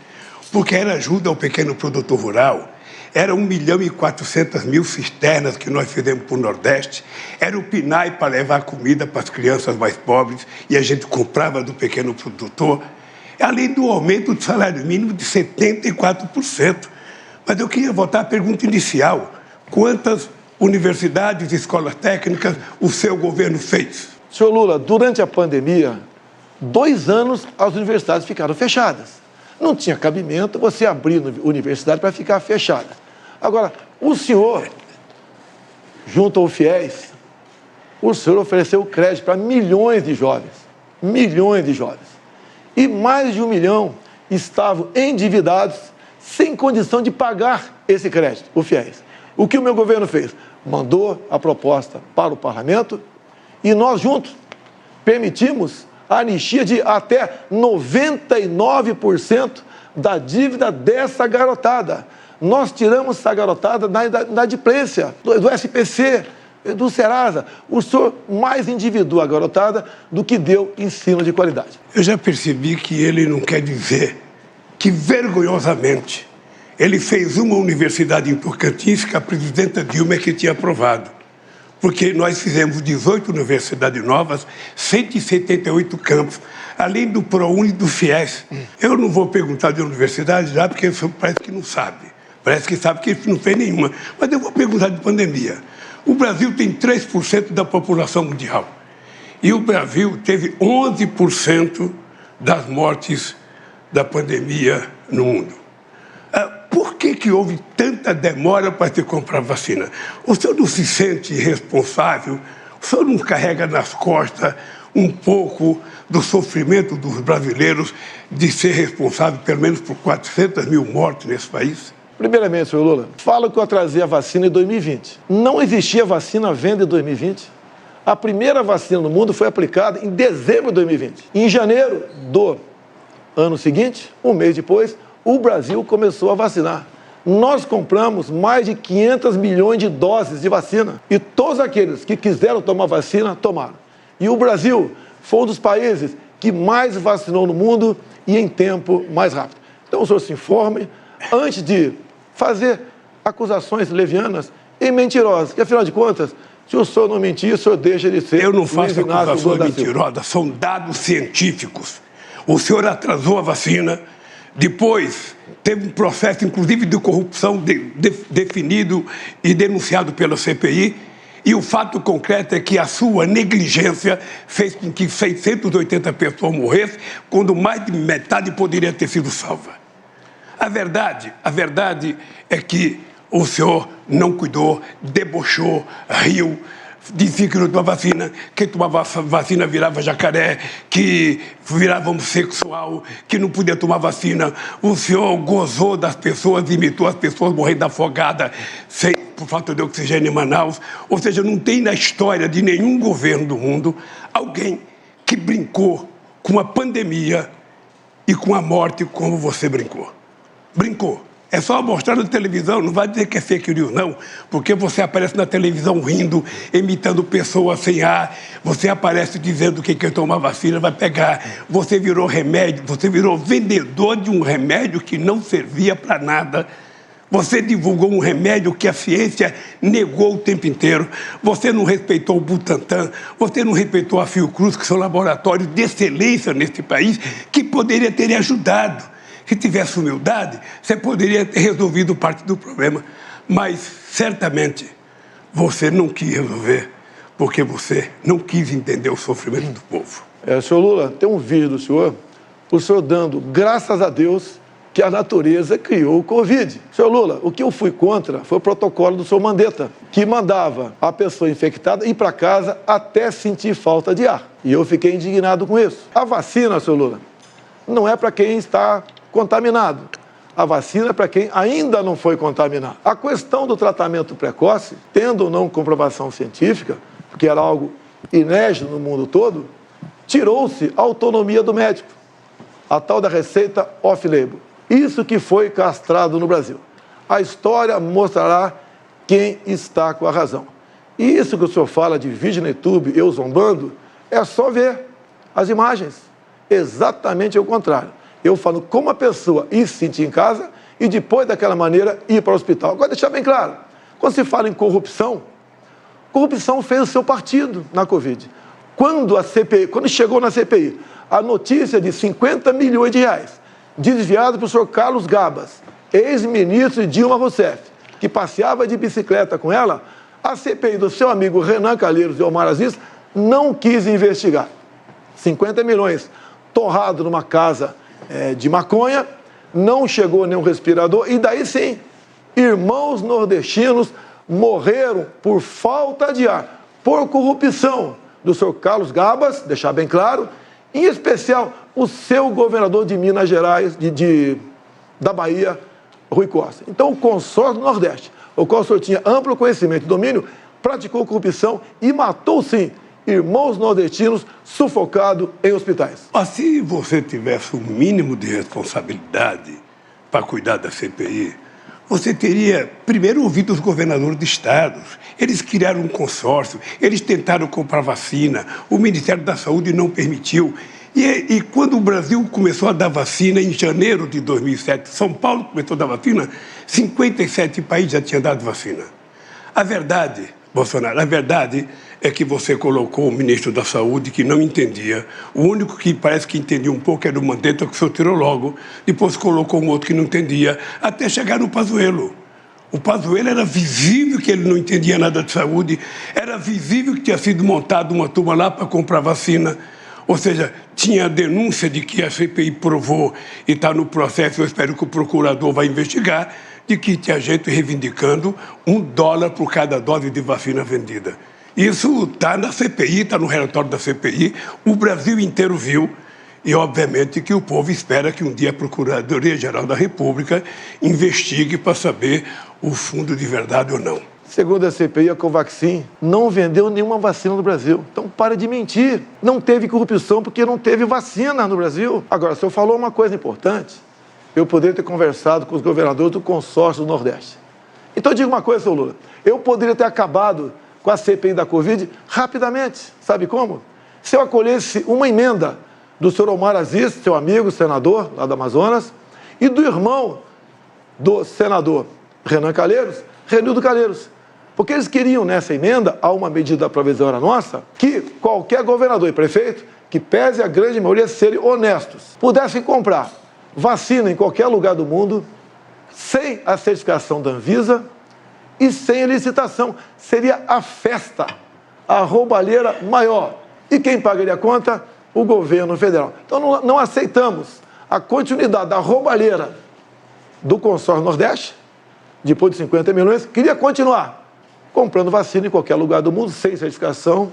Speaker 12: Porque era ajuda ao pequeno produtor rural, era 1.400.000 cisternas que nós fizemos para o Nordeste, era o PNAE para levar comida para as crianças mais pobres e a gente comprava do pequeno produtor, além do aumento do salário mínimo de 74%. Mas eu queria voltar à pergunta inicial. Quantas universidades e escolas técnicas o seu governo fez?
Speaker 7: Senhor Lula, durante a pandemia, 2 anos as universidades ficaram fechadas. Não tinha cabimento você abrir a universidade para ficar fechada. Agora, o senhor, junto ao FIES, o senhor ofereceu crédito para milhões de jovens. Milhões de jovens. E mais de 1 milhão estavam endividados, sem condição de pagar esse crédito, o FIES. O que o meu governo fez? Mandou a proposta para o parlamento e nós juntos permitimos a anistia de até 99% da dívida dessa garotada. Nós tiramos essa garotada da inadimplência, do SPC, do Serasa. O senhor mais endividou a garotada do que deu ensino de qualidade.
Speaker 12: Eu já percebi que ele não quer dizer que, vergonhosamente, ele fez uma universidade importantíssima que a presidenta Dilma que tinha aprovado. porque nós fizemos 18 universidades novas, 178 campos, além do ProUni e do FIES. Eu não vou perguntar de universidade já, porque parece que não sabe. Parece que sabe que não fez nenhuma. Mas eu vou perguntar de pandemia. O Brasil tem 3% da população mundial. E o Brasil teve 11% das mortes da pandemia no mundo. Por que houve tanta demora para se comprar vacina? O senhor não se sente responsável? O senhor não carrega nas costas um pouco do sofrimento dos brasileiros de ser responsável pelo menos por 400 mil mortes nesse país?
Speaker 7: Primeiramente, senhor Lula, fala que eu atrasei a vacina em 2020. Não existia vacina à venda em 2020. A primeira vacina no mundo foi aplicada em dezembro de 2020. Em janeiro do ano seguinte, um mês depois, o Brasil começou a vacinar. Nós compramos mais de 500 milhões de doses de vacina. E todos aqueles que quiseram tomar vacina, tomaram. E o Brasil foi um dos países que mais vacinou no mundo e em tempo mais rápido. Então o senhor se informe antes de fazer acusações levianas e mentirosas. Que afinal de contas, se o senhor não mentir, o senhor deixa de ser...
Speaker 12: Eu não faço acusações mentirosas, são dados científicos. O senhor atrasou a vacina, depois teve um processo, inclusive, de corrupção definido e denunciado pela CPI, e o fato concreto é que a sua negligência fez com que 680 pessoas morressem, quando mais de metade poderia ter sido salva. A verdade é que o senhor não cuidou, debochou, riu, dizia que não tomava vacina, quem tomava vacina virava jacaré, que virava homossexual, que não podia tomar vacina. O senhor gozou das pessoas, imitou as pessoas morrendo afogadas por falta de oxigênio em Manaus. Ou seja, não tem na história de nenhum governo do mundo alguém que brincou com a pandemia e com a morte como você brincou. Brincou. É só mostrar na televisão, não vai dizer que é fake news, não, porque você aparece na televisão rindo, imitando pessoas sem ar, você aparece dizendo que quem tomar vacina vai pegar, você virou remédio, você virou vendedor de um remédio que não servia para nada, você divulgou um remédio que a ciência negou o tempo inteiro, você não respeitou o Butantan, você não respeitou a Fiocruz, que são laboratórios de excelência nesse país, que poderia ter ajudado. Se tivesse humildade, você poderia ter resolvido parte do problema. Mas, certamente, você não quis resolver, porque você não quis entender o sofrimento do povo.
Speaker 7: Senhor Lula, tem um vídeo do senhor, o senhor dando graças a Deus que a natureza criou o Covid. Senhor Lula, o que eu fui contra foi o protocolo do senhor Mandetta, que mandava a pessoa infectada ir para casa até sentir falta de ar. E eu fiquei indignado com isso. A vacina, senhor Lula, não é para quem está contaminado. A vacina é para quem ainda não foi contaminado. A questão do tratamento precoce, tendo ou não comprovação científica, porque era algo inédito no mundo todo, tirou-se a autonomia do médico, a tal da receita off-label. Isso que foi castrado no Brasil. A história mostrará quem está com a razão. E isso que o senhor fala de vídeo no YouTube, eu zombando, é só ver as imagens. Exatamente o contrário. Eu falo como a pessoa ir se sentir em casa e depois daquela maneira ir para o hospital. Agora, deixar bem claro, quando se fala em corrupção, corrupção fez o seu partido na Covid. Quando chegou na CPI, a notícia de 50 milhões de reais desviado para o senhor Carlos Gabas, ex-ministro de Dilma Rousseff, que passeava de bicicleta com ela, a CPI do seu amigo Renan Calheiros e Omar Aziz não quis investigar. 50 milhões torrado numa casa de maconha, não chegou nenhum respirador, e daí sim, irmãos nordestinos morreram por falta de ar, por corrupção do senhor Carlos Gabas, deixar bem claro, em especial o seu governador de Minas Gerais, da Bahia, Rui Costa. Então o consórcio do Nordeste, o qual o senhor tinha amplo conhecimento e domínio, praticou corrupção e matou sim irmãos nordestinos sufocados em hospitais.
Speaker 12: Mas se você tivesse um mínimo de responsabilidade para cuidar da CPI, você teria primeiro ouvido os governadores de estados. Eles criaram um consórcio, eles tentaram comprar vacina, o Ministério da Saúde não permitiu. E quando o Brasil começou a dar vacina, em janeiro de 2007, São Paulo começou a dar vacina, 57 países já tinham dado vacina. A verdade Bolsonaro. A verdade é que você colocou o ministro da Saúde que não entendia. O único que parece que entendia um pouco era o Mandetta, que o senhor tirou logo. Depois colocou um outro que não entendia, até chegar no Pazuello. O Pazuello era visível que ele não entendia nada de saúde, era visível que tinha sido montada uma turma lá para comprar vacina. Ou seja, tinha a denúncia de que a CPI provou e está no processo, eu espero que o procurador vai investigar, de que tinha gente reivindicando $1 por cada dose de vacina vendida. Isso está na CPI, está no relatório da CPI, o Brasil inteiro viu e, obviamente, que o povo espera que um dia a Procuradoria-Geral da República investigue para saber o fundo de verdade ou não.
Speaker 7: Segundo a CPI, a Covaxin não vendeu nenhuma vacina no Brasil. Então, para de mentir. Não teve corrupção porque não teve vacina no Brasil. Agora, o senhor falou uma coisa importante. Eu poderia ter conversado com os governadores do consórcio do Nordeste. Então, eu digo uma coisa, seu Lula. Eu poderia ter acabado com a CPI da Covid rapidamente. Sabe como? Se eu acolhesse uma emenda do senhor Omar Aziz, seu amigo, senador lá do Amazonas, e do irmão do senador Renan Calheiros, Renildo Calheiros. Porque eles queriam, nessa emenda, a uma medida provisória nossa, que qualquer governador e prefeito, que pese a grande maioria serem honestos, pudessem comprar vacina em qualquer lugar do mundo, sem a certificação da Anvisa e sem licitação. Seria a festa, a roubalheira maior. E quem pagaria a conta? O governo federal. Então não aceitamos a continuidade da roubalheira do consórcio Nordeste, depois de 50 milhões, queria continuar comprando vacina em qualquer lugar do mundo, sem certificação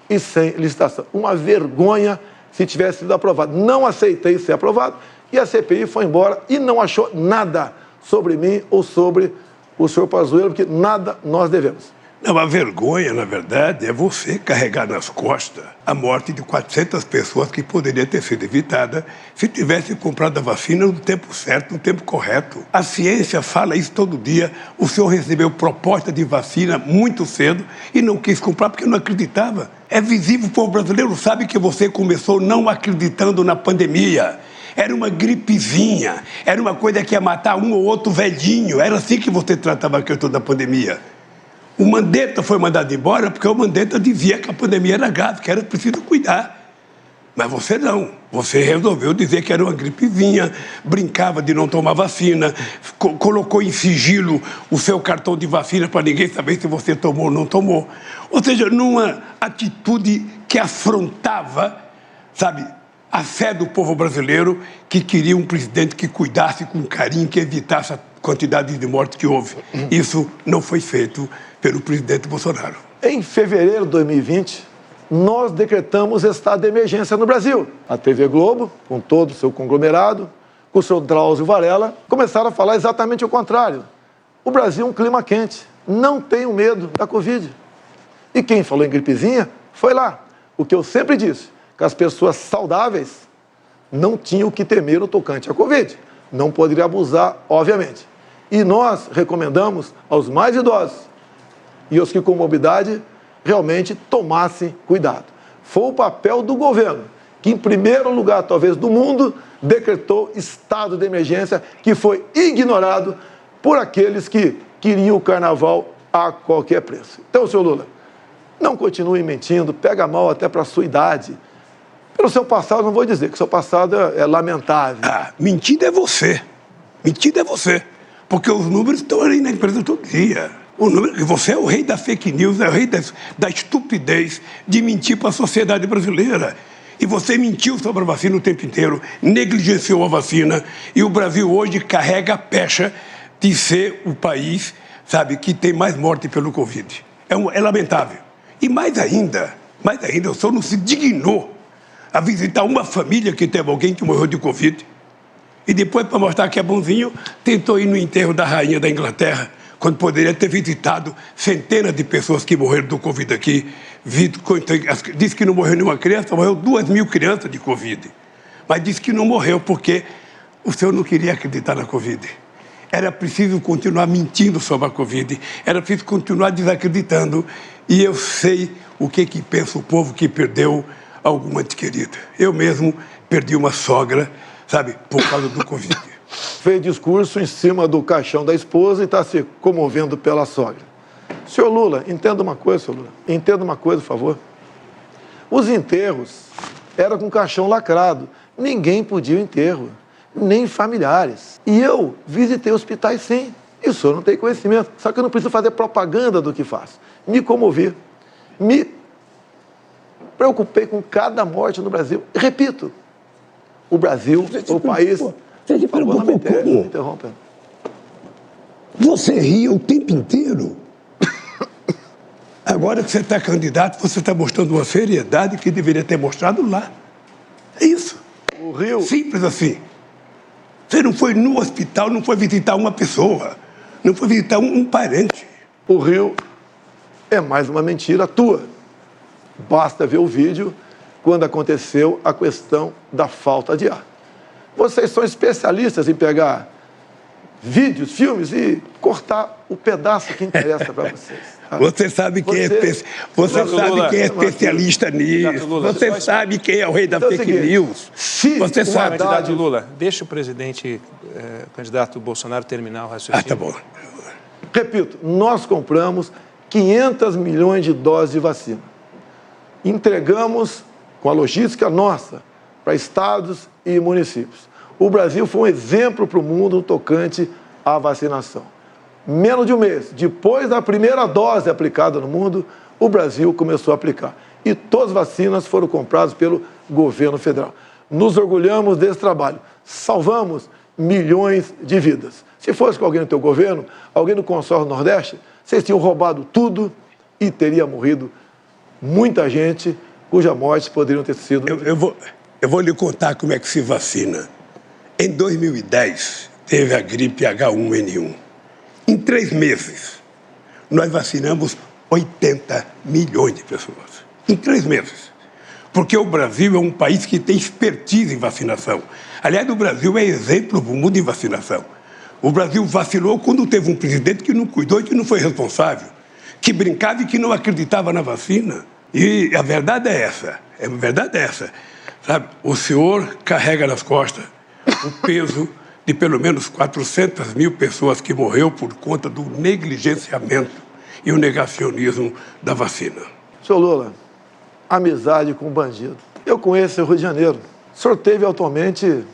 Speaker 7: e sem licitação. Uma vergonha se tivesse sido aprovado. Não aceitei ser aprovado e a CPI foi embora e não achou nada sobre mim ou sobre o senhor Pazuello, porque nada nós devemos.
Speaker 12: Não, a vergonha, na verdade, é você carregar nas costas a morte de 400 pessoas que poderia ter sido evitada se tivesse comprado a vacina no tempo certo, no tempo correto. A ciência fala isso todo dia. O senhor recebeu proposta de vacina muito cedo e não quis comprar porque não acreditava. É visível, o povo brasileiro sabe que você começou não acreditando na pandemia. Era uma gripezinha, era uma coisa que ia matar um ou outro velhinho. Era assim que você tratava a questão da pandemia. O Mandetta foi mandado embora porque o Mandetta dizia que a pandemia era grave, que era preciso cuidar. Mas você não. Você resolveu dizer que era uma gripezinha, brincava de não tomar vacina, colocou em sigilo o seu cartão de vacina para ninguém saber se você tomou ou não tomou. Ou seja, numa atitude que afrontava, sabe, a fé do povo brasileiro, que queria um presidente que cuidasse com carinho, que evitasse a quantidade de mortes que houve. Isso não foi feito pelo presidente Bolsonaro.
Speaker 7: Em fevereiro de 2020, nós decretamos estado de emergência no Brasil. A TV Globo, com todo o seu conglomerado, com o seu Drauzio Varela, começaram a falar exatamente o contrário. O Brasil é um clima quente, não tenham medo da Covid. E quem falou em gripezinha foi lá. O que eu sempre disse, que as pessoas saudáveis não tinham o que temer no tocante à Covid. Não poderia abusar, obviamente. E nós recomendamos aos mais idosos e aos que com mobilidade realmente tomassem cuidado. Foi o papel do governo, que em primeiro lugar, talvez, do mundo, decretou estado de emergência, que foi ignorado por aqueles que queriam o carnaval a qualquer preço. Então, senhor Lula, não continue mentindo, pega mal até para a sua idade. Pelo seu passado, não vou dizer que o seu passado é lamentável.
Speaker 12: Ah, mentira é você. Mentira é você. Porque os números estão ali na empresa todo dia. Você é o rei da fake news, é o rei da estupidez de mentir para a sociedade brasileira. E você mentiu sobre a vacina o tempo inteiro, negligenciou a vacina, e o Brasil hoje carrega a pecha de ser o país, sabe, que tem mais morte pelo Covid. É lamentável. E mais ainda, o senhor não se dignou a visitar uma família que teve alguém que morreu de Covid. E depois, para mostrar que é bonzinho, tentou ir no enterro da rainha da Inglaterra, quando poderia ter visitado centenas de pessoas que morreram do Covid aqui. Disse que não morreu nenhuma criança, morreu 2.000 crianças de Covid. Mas disse que não morreu porque o senhor não queria acreditar na Covid. Era preciso continuar mentindo sobre a Covid, era preciso continuar desacreditando. E eu sei o que pensa o povo que perdeu algum ente querido. Eu mesmo perdi uma sogra, sabe, por causa do Covid.
Speaker 7: Fez discurso em cima do caixão da esposa e está se comovendo pela sogra. Senhor Lula, entenda uma coisa, senhor Lula. Entenda uma coisa, por favor. Os enterros eram com caixão lacrado. Ninguém podia o enterro, nem familiares. E eu visitei hospitais, sim. E o senhor não tem conhecimento. Só que eu não preciso fazer propaganda do que faço. Me comovi. Me preocupei com cada morte no Brasil. E repito, o Brasil, o país...
Speaker 12: Você se preocupou
Speaker 7: me
Speaker 12: como?
Speaker 7: interrompa.
Speaker 12: Você ria o tempo inteiro. Agora que você está candidato, você está mostrando uma seriedade que deveria ter mostrado lá. É isso.
Speaker 7: O Rio...
Speaker 12: Simples assim. Você não foi no hospital, não foi visitar uma pessoa, não foi visitar um parente.
Speaker 7: O Rio é mais uma mentira tua. Basta ver o vídeo quando aconteceu a questão da falta de ar. Vocês são especialistas em pegar vídeos, filmes e cortar o pedaço que interessa para vocês.
Speaker 12: Você sabe quem é especialista nisso. Você sabe quem é o rei da fake news. Você sabe.
Speaker 4: Candidato Lula, deixa o presidente, o candidato Bolsonaro terminar o raciocínio.
Speaker 12: Tá bom.
Speaker 7: Repito, nós compramos 500 milhões de doses de vacina. Entregamos com a logística nossa para estados e municípios. O Brasil foi um exemplo para o mundo no tocante à vacinação. Menos de um mês, depois da primeira dose aplicada no mundo, o Brasil começou a aplicar. E todas as vacinas foram compradas pelo governo federal. Nos orgulhamos desse trabalho. Salvamos milhões de vidas. Se fosse com alguém no teu governo, alguém do consórcio Nordeste, vocês tinham roubado tudo e teria morrido muita gente cuja morte poderiam ter sido...
Speaker 12: Eu vou lhe contar como é que se vacina. Em 2010, teve a gripe H1N1. Em 3 meses, nós vacinamos 80 milhões de pessoas. Em 3 meses. Porque o Brasil é um país que tem expertise em vacinação. Aliás, o Brasil é exemplo do mundo em vacinação. O Brasil vacilou quando teve um presidente que não cuidou e que não foi responsável, que brincava e que não acreditava na vacina. E a verdade é essa. A verdade é essa. Sabe? O senhor carrega nas costas o peso de pelo menos 400 mil pessoas que morreu por conta do negligenciamento e o negacionismo da vacina.
Speaker 7: Senhor Lula, amizade com o bandido. Eu conheço o Rio de Janeiro. O senhor esteve atualmente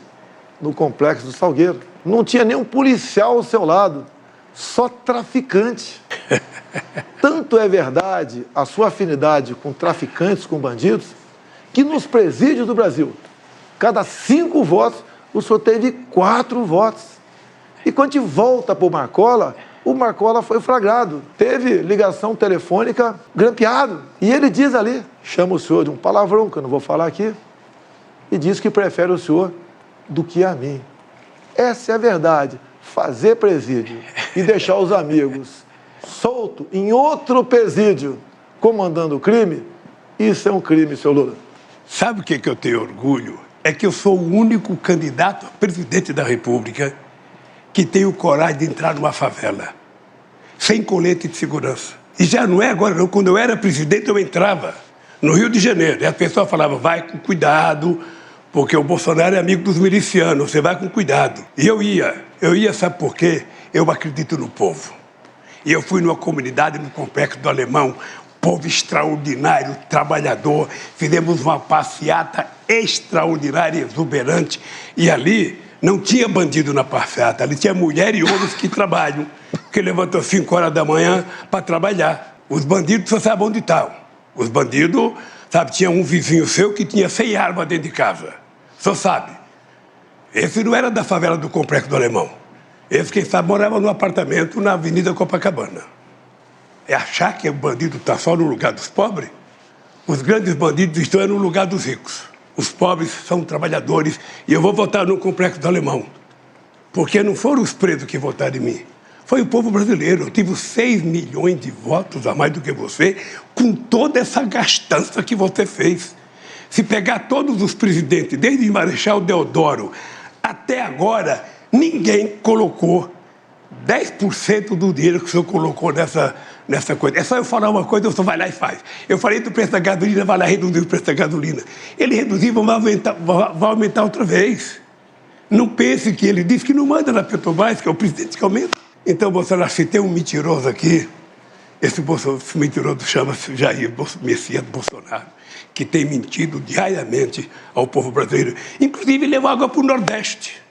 Speaker 7: no Complexo do Salgueiro. Não tinha nenhum policial ao seu lado, só traficante. Tanto é verdade a sua afinidade com traficantes, com bandidos, que nos presídios do Brasil, cada 5 votos, o senhor teve 4 votos. E quando a gente volta para o Marcola foi flagrado. Teve ligação telefônica grampeado. E ele diz ali, chama o senhor de um palavrão, que eu não vou falar aqui, e diz que prefere o senhor do que a mim. Essa é a verdade. Fazer presídio e deixar os amigos soltos em outro presídio comandando o crime, isso é um crime, senhor Lula.
Speaker 12: Sabe o que eu tenho orgulho? É que eu sou o único candidato a presidente da República que tem coragem de entrar numa favela, sem colete de segurança. E já não é agora não, quando eu era presidente eu entrava no Rio de Janeiro, e a pessoa falava, vai com cuidado, porque o Bolsonaro é amigo dos milicianos, você vai com cuidado. E eu ia, sabe por quê? Eu acredito no povo. E eu fui numa comunidade no Complexo do Alemão, povo extraordinário, trabalhador, fizemos uma passeata extraordinária, exuberante, e ali não tinha bandido na passeata, ali tinha mulher e homens que trabalham, que levantam às 5 horas da manhã para trabalhar. Os bandidos só sabem onde estão. Os bandidos, sabe, tinha um vizinho seu que tinha 100 armas dentro de casa, só sabe. Esse não era da favela do Complexo do Alemão. Esse, quem sabe, morava num apartamento na Avenida Copacabana. É achar que o bandido está só no lugar dos pobres? Os grandes bandidos estão no lugar dos ricos. Os pobres são trabalhadores e eu vou votar no Complexo do Alemão. Porque não foram os presos que votaram em mim. Foi o povo brasileiro. Eu tive 6 milhões de votos a mais do que você, com toda essa gastança que você fez. Se pegar todos os presidentes, desde Marechal Deodoro até agora, ninguém colocou 10% do dinheiro que o senhor colocou nessa coisa. É só eu falar uma coisa, o senhor vai lá e faz. Eu falei do preço da gasolina, vai lá reduzir o preço da gasolina. Ele reduziu, vai aumentar outra vez. Não pense que ele disse que não manda na Petrobras, que é o presidente que aumenta. Então, Bolsonaro, se tem um mentiroso aqui, esse mentiroso chama-se Jair Messias Bolsonaro, que tem mentido diariamente ao povo brasileiro. Inclusive, levou água para o Nordeste.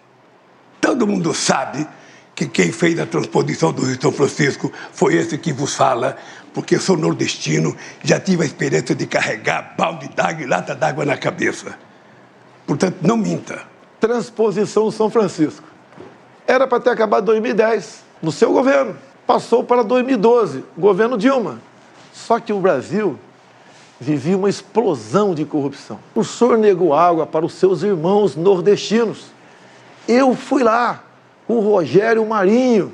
Speaker 12: Todo mundo sabe que quem fez a transposição do Rio São Francisco foi esse que vos fala, porque eu sou nordestino, já tive a experiência de carregar balde d'água e lata d'água na cabeça. Portanto, não minta.
Speaker 7: Transposição do São Francisco. Era para ter acabado em 2010, no seu governo. Passou para 2012, governo Dilma. Só que o Brasil vivia uma explosão de corrupção. O senhor negou água para os seus irmãos nordestinos. Eu fui lá com o Rogério Marinho,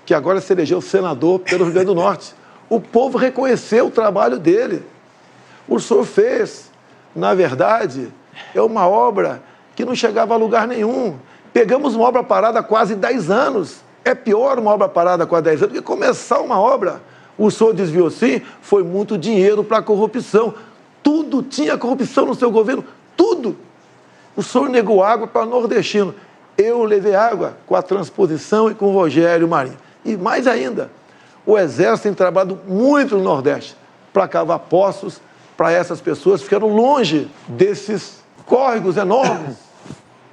Speaker 7: que agora se elegeu senador pelo Rio Grande do Norte. O povo reconheceu o trabalho dele. O senhor fez, na verdade, é uma obra que não chegava a lugar nenhum. Pegamos uma obra parada há quase 10 anos. É pior uma obra parada há quase 10 anos do que começar uma obra. O senhor desviou sim, foi muito dinheiro para a corrupção. Tudo tinha corrupção no seu governo, tudo. O senhor negou água para o nordestino. Eu levei água com a transposição e com o Rogério Marinho. E mais ainda, o Exército tem trabalhado muito no Nordeste para cavar poços para essas pessoas que ficaram longe desses córregos enormes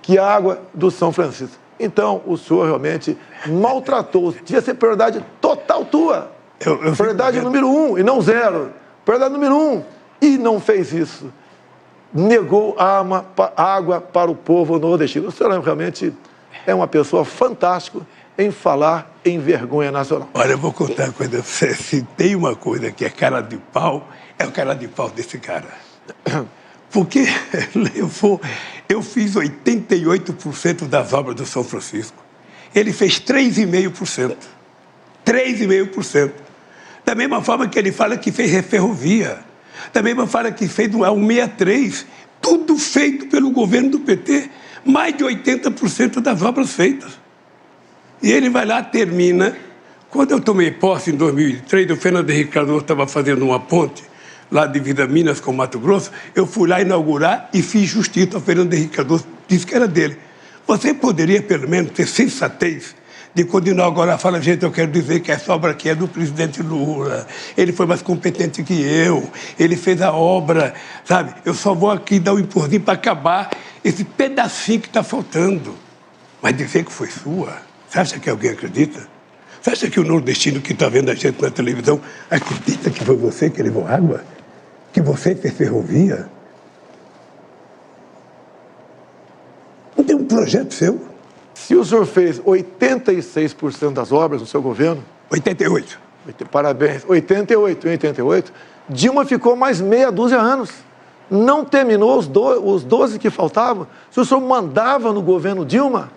Speaker 7: que a água do São Francisco. Então, o senhor realmente maltratou. Devia ser prioridade total tua. Prioridade número 1 e não 0. Prioridade número 1. E não fez isso. Negou água para o povo nordestino. O senhor realmente é uma pessoa fantástica em falar em vergonha nacional.
Speaker 12: Olha, eu vou contar uma coisa. Se tem uma coisa que é cara de pau, é o cara de pau desse cara. Porque eu fiz 88% das obras do São Francisco. Ele fez 3,5%. 3,5%. Da mesma forma que ele fala que fez ferrovia. Da mesma forma que fez o 163. Tudo feito pelo governo do PT. Mais de 80% das obras feitas. E ele vai lá, termina. Quando eu tomei posse em 2003, o Fernando Henrique Cardoso estava fazendo uma ponte lá de Vida Minas com Mato Grosso, eu fui lá inaugurar e fiz justiça ao Fernando Henrique Cardoso, disse que era dele. Você poderia, pelo menos, ter sensatez de quando inaugurar, fala, gente, eu quero dizer que essa obra aqui é do presidente Lula, ele foi mais competente que eu, ele fez a obra, sabe? Eu só vou aqui dar um empurrinho para acabar esse pedacinho que está faltando. Mas dizer que foi sua, você acha que alguém acredita? Você acha que o nordestino que está vendo a gente na televisão acredita que foi você que levou água? Que você fez ferrovia? Não tem um projeto seu?
Speaker 7: Se o senhor fez 86% das obras no seu governo...
Speaker 12: 88.
Speaker 7: Parabéns. 88. Dilma ficou mais meia dúzia de anos. Não terminou os 12 que faltavam. Se o senhor mandava no governo Dilma,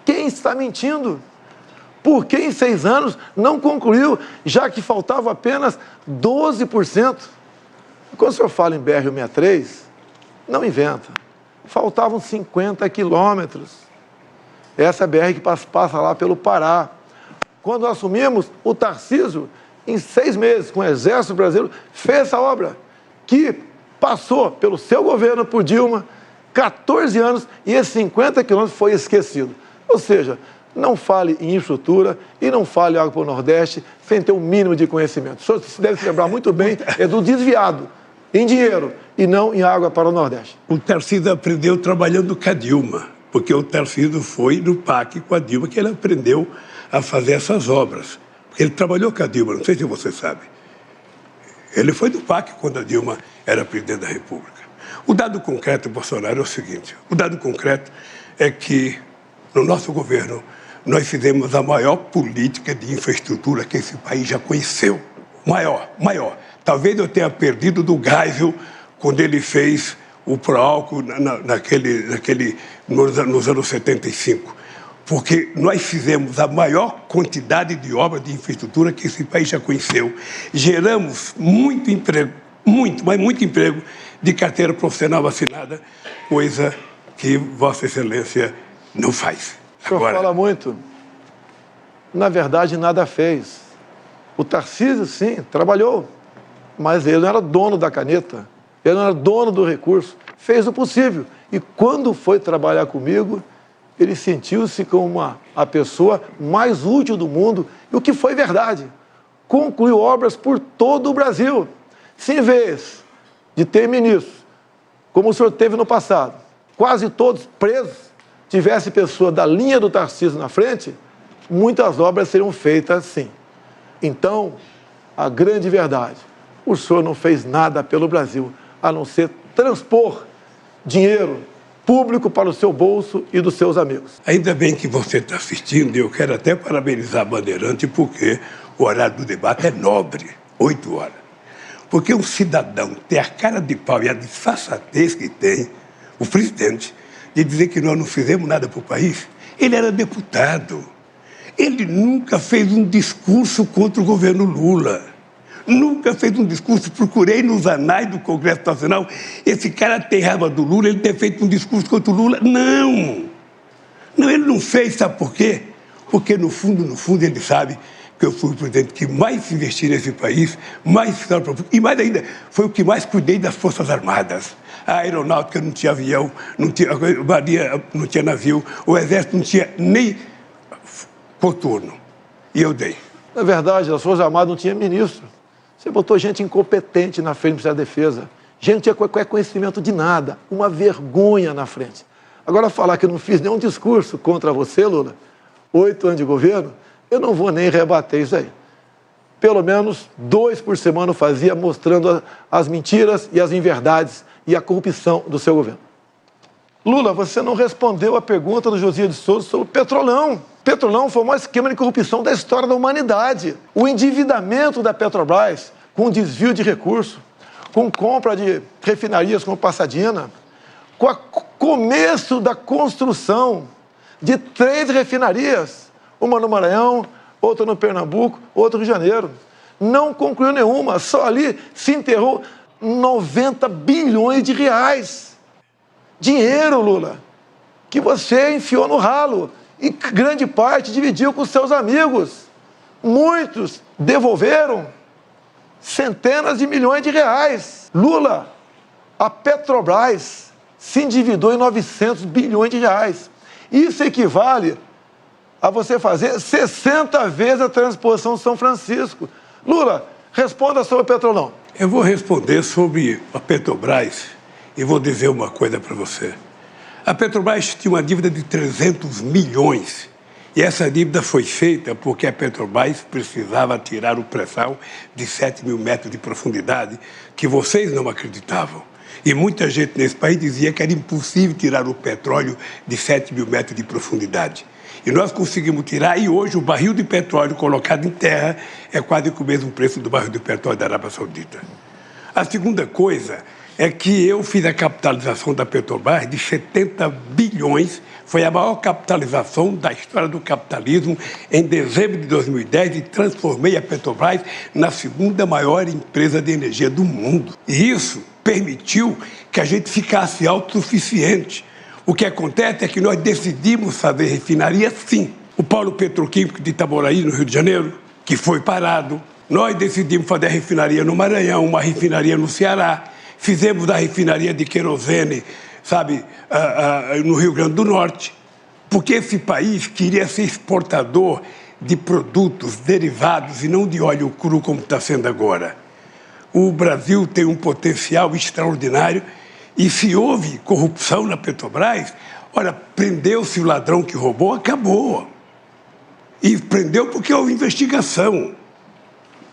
Speaker 7: quem está mentindo? Por que em 6 anos não concluiu, já que faltava apenas 12%? Quando o senhor fala em BR-163, não inventa. Faltavam 50 quilômetros. Essa BR que passa lá pelo Pará. Quando nós assumimos, o Tarcísio, em 6 meses, com o Exército Brasileiro, fez essa obra, que passou pelo seu governo, por Dilma, 14 anos, e esses 50 quilômetros foi esquecido. Ou seja, não fale em infraestrutura e não fale água para o Nordeste sem ter um mínimo de conhecimento. O senhor deve se lembrar muito bem, é do desviado em dinheiro e não em água para o Nordeste.
Speaker 12: O Tarcísio aprendeu trabalhando com a Dilma, porque o Tarcísio foi no PAC com a Dilma que ele aprendeu a fazer essas obras. Porque ele trabalhou com a Dilma, não sei se você sabe. Ele foi do PAC quando a Dilma era presidente da República. O dado concreto, Bolsonaro, é o seguinte. O dado concreto é que, no nosso governo, nós fizemos a maior política de infraestrutura que esse país já conheceu. Maior. Talvez eu tenha perdido do Geisel quando ele fez o Proálcool nos anos 75. Porque nós fizemos a maior quantidade de obras de infraestrutura que esse país já conheceu. Geramos muito emprego, muito emprego de carteira profissional assinada, coisa que Vossa Excelência não faz.
Speaker 7: O senhor fala muito. Na verdade, nada fez. O Tarcísio, sim, trabalhou, mas ele não era dono da caneta, ele não era dono do recurso. Fez o possível. E quando foi trabalhar comigo, ele sentiu-se como a pessoa mais útil do mundo, e o que foi verdade. concluiu obras por todo o Brasil. Se em vez de ter ministros, como o senhor teve no passado, quase todos presos, tivesse pessoa da linha do Tarcísio na frente, muitas obras seriam feitas sim. Então, a grande verdade, o senhor não fez nada pelo Brasil, a não ser transpor dinheiro público para o seu bolso e dos seus amigos.
Speaker 12: Ainda bem que você está assistindo, e eu quero até parabenizar a Bandeirante, porque o horário do debate é nobre, 8 horas. Porque um cidadão tem a cara de pau e a disfarçatez que tem, o presidente, de dizer que nós não fizemos nada para o país. Ele era deputado. Ele nunca fez um discurso contra o governo Lula. Nunca fez um discurso. Procurei nos anais do Congresso Nacional. Esse cara tem raiva do Lula, ele ter feito um discurso contra o Lula. Não! Não, ele não fez, sabe por quê? Porque no fundo, ele sabe que eu fui o presidente que mais investiu nesse país, mais e mais ainda, foi o que mais cuidei das Forças Armadas. A aeronáutica não tinha avião, a marinha não tinha navio, o exército não tinha nem coturno. E eu dei.
Speaker 7: Na verdade, as Forças Armadas não tinha ministro. Você botou gente incompetente na frente do Ministério da Defesa. Gente que tinha qualquer conhecimento de nada. Uma vergonha na frente. Agora, falar que eu não fiz nenhum discurso contra você, Lula, 8 anos de governo, eu não vou nem rebater isso aí. Pelo menos 2 por semana eu fazia, mostrando as mentiras e as inverdades e a corrupção do seu governo. Lula, você não respondeu a pergunta do Josias de Souza sobre o Petrolão. Petrolão foi o maior esquema de corrupção da história da humanidade. O endividamento da Petrobras, com desvio de recursos, com compra de refinarias como Passadina, com o começo da construção de 3 refinarias, uma no Maranhão, outra no Pernambuco, outra no Rio de Janeiro. Não concluiu nenhuma, só ali se enterrou 90 bilhões de reais. Dinheiro, Lula, que você enfiou no ralo e grande parte dividiu com seus amigos. Muitos devolveram centenas de milhões de reais. Lula, a Petrobras se endividou em 900 bilhões de reais. Isso equivale a você fazer 60 vezes a transposição de São Francisco. Lula, responda sobre o Petrolão.
Speaker 12: Eu vou responder sobre a Petrobras e vou dizer uma coisa para você. A Petrobras tinha uma dívida de 300 milhões. E essa dívida foi feita porque a Petrobras precisava tirar o pré-sal de 7 mil metros de profundidade, que vocês não acreditavam. E muita gente nesse país dizia que era impossível tirar o petróleo de 7 mil metros de profundidade. E nós conseguimos tirar, e hoje o barril de petróleo colocado em terra é quase com o mesmo preço do barril de petróleo da Arábia Saudita. A segunda coisa é que eu fiz a capitalização da Petrobras de 70 bilhões, foi a maior capitalização da história do capitalismo em dezembro de 2010 e transformei a Petrobras na 2ª maior empresa de energia do mundo. E isso permitiu que a gente ficasse autossuficiente. O que acontece é que nós decidimos fazer refinaria, sim. O polo petroquímico de Itaboraí, no Rio de Janeiro, que foi parado. Nós decidimos fazer a refinaria no Maranhão, uma refinaria no Ceará. Fizemos a refinaria de querosene, sabe, no Rio Grande do Norte. Porque esse país queria ser exportador de produtos derivados e não de óleo cru, como está sendo agora. O Brasil tem um potencial extraordinário. E se houve corrupção na Petrobras, olha, prendeu-se o ladrão que roubou, acabou. E prendeu porque houve investigação.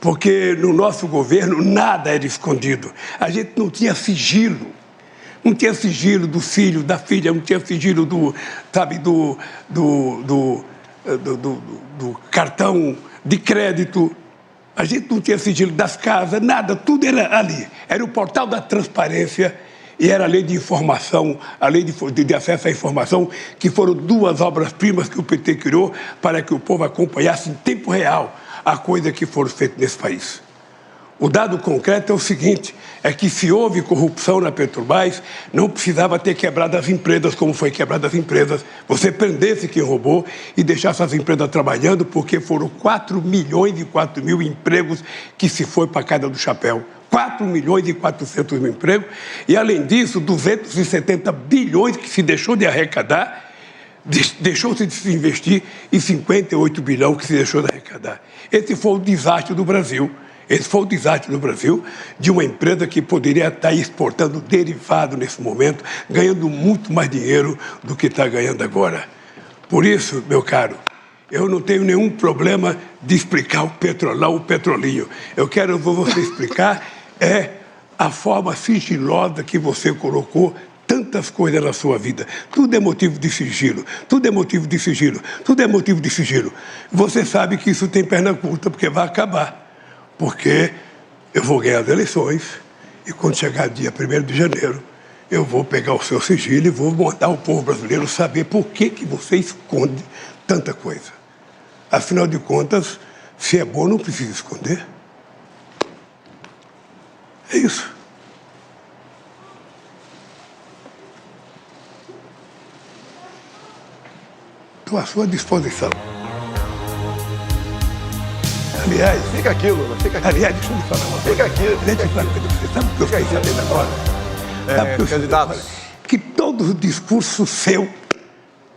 Speaker 12: Porque no nosso governo nada era escondido. A gente não tinha sigilo. Não tinha sigilo do filho, da filha, não tinha sigilo do cartão de crédito. A gente não tinha sigilo das casas, nada, tudo era ali. Era o portal da transparência. E era a lei de informação, a lei de acesso à informação, que foram 2 obras-primas que o PT criou para que o povo acompanhasse em tempo real a coisa que foram feitas nesse país. O dado concreto é o seguinte, é que se houve corrupção na Petrobras, não precisava ter quebrado as empresas como foi quebrado as empresas. Você prendesse quem roubou e deixasse as empresas trabalhando, porque foram 4 milhões e 4 mil empregos que se foi para a casa do chapéu. 4 milhões e 400 mil empregos. E, além disso, 270 bilhões que se deixou de arrecadar Deixou-se de se investir em 58 bilhões que se deixou de arrecadar. Esse foi o desastre do Brasil. Esse foi o desastre do Brasil, de uma empresa que poderia estar exportando derivado nesse momento, ganhando muito mais dinheiro do que está ganhando agora. Por isso, meu caro, eu não tenho nenhum problema de explicar o petrolão, o petrolinho. Eu quero você explicar a forma sigilosa que você colocou tantas coisas na sua vida. Tudo é motivo de sigilo, tudo é motivo de sigilo, tudo é motivo de sigilo. Você sabe que isso tem perna curta, porque vai acabar. Porque eu vou ganhar as eleições e quando chegar dia 1º de janeiro, eu vou pegar o seu sigilo e vou mandar o povo brasileiro saber por que você esconde tanta coisa. Afinal de contas, se é bom, não precisa esconder. É isso. Estou à sua disposição. Aliás,
Speaker 7: fica aqui, Lula, fica aqui.
Speaker 12: Aliás, deixa eu lhe falar uma coisa.
Speaker 7: Fica aqui.
Speaker 12: Deixa eu falar uma coisa. Sabe o que eu fiquei sabendo agora?
Speaker 7: Candidato.
Speaker 12: Que todo o discurso seu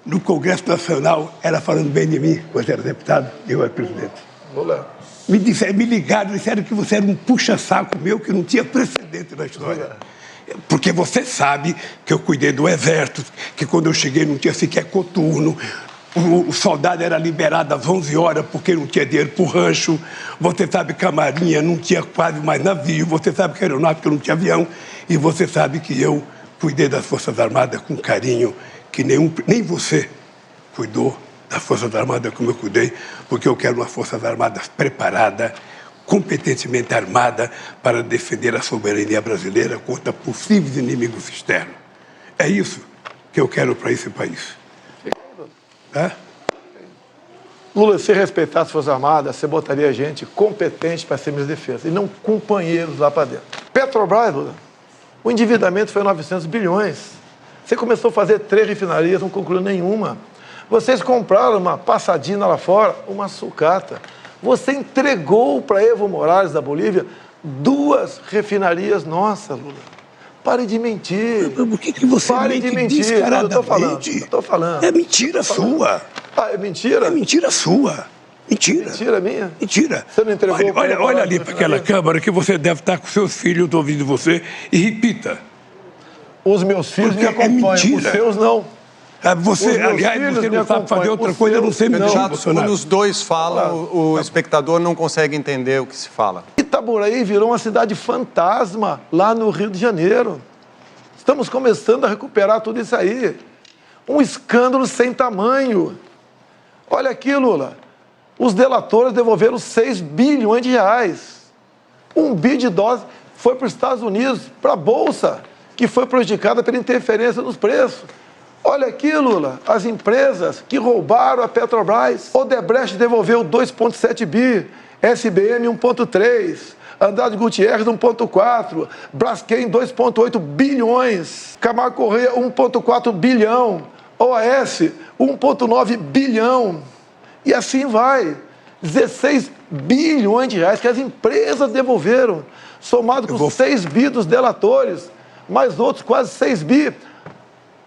Speaker 12: no Congresso Nacional era falando bem de mim, quando era deputado e eu era presidente.
Speaker 7: Lula.
Speaker 12: Me ligaram, disseram que você era um puxa-saco meu que não tinha precedente na história. Porque você sabe que eu cuidei do Exército, que quando eu cheguei não tinha sequer coturno, o soldado era liberado às 11 horas porque não tinha dinheiro para o rancho. Você sabe que a Marinha não tinha quase mais navio. Você sabe que a Aeronáutica não tinha avião. E você sabe que eu cuidei das Forças Armadas com carinho que nem você cuidou das Forças Armadas como eu cuidei, porque eu quero uma Forças Armadas preparada, competentemente armada para defender a soberania brasileira contra possíveis inimigos externos. É isso que eu quero para esse país.
Speaker 7: Lula, se respeitasse as Forças Armadas, você botaria gente competente para ser ministro da Defesa, e não companheiros lá para dentro. Petrobras, Lula, o endividamento foi 900 bilhões. Você começou a fazer 3 refinarias, não concluiu nenhuma. Vocês compraram uma passadina lá fora, uma sucata. Você entregou para Evo Morales, da Bolívia, 2 refinarias nossas, Lula. Pare de mentir.
Speaker 12: Por que você mente descaradamente?
Speaker 7: Eu estou falando.
Speaker 12: É mentira sua.
Speaker 7: Ah, é mentira?
Speaker 12: É mentira sua. Mentira.
Speaker 7: Mentira minha?
Speaker 12: Mentira.
Speaker 7: Você não entregou
Speaker 12: olha ali para aquela câmara que você deve estar com seus filhos ouvindo você e repita.
Speaker 7: Os meus filhos me acompanham, os seus não.
Speaker 12: Você, aliás, você não sabe fazer outra coisa, eu não sei mentir, Bolsonaro.
Speaker 13: Quando os dois falam, o espectador não consegue entender o que se fala.
Speaker 7: Itaboraí virou uma cidade fantasma lá no Rio de Janeiro. Estamos começando a recuperar tudo isso aí. Um escândalo sem tamanho. Olha aqui, Lula. Os delatores devolveram 6 bilhões de reais. 1 bi de dólares foi para os Estados Unidos, para a Bolsa, que foi prejudicada pela interferência nos preços. Olha aqui, Lula, as empresas que roubaram a Petrobras. Odebrecht devolveu 2,7 bi, SBM 1,3, Andrade Gutierrez 1,4, Braskem 2,8 bilhões, Camargo Corrêa 1,4 bilhão, OAS 1,9 bilhão. E assim vai. 16 bilhões de reais que as empresas devolveram, somado com 6 bi dos delatores, mais outros quase 6 bi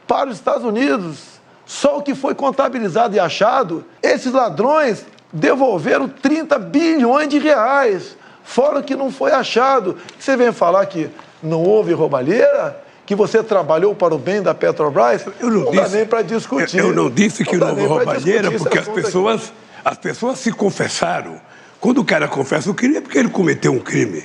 Speaker 7: para os Estados Unidos. Só o que foi contabilizado e achado, esses ladrões devolveram 30 bilhões de reais, fora o que não foi achado. Você vem falar que não houve roubalheira, que você trabalhou para o bem da Petrobras? Não dá nem para discutir.
Speaker 12: Eu não disse que não houve roubalheira, porque as pessoas se confessaram. Quando o cara confessa o crime, é porque ele cometeu um crime.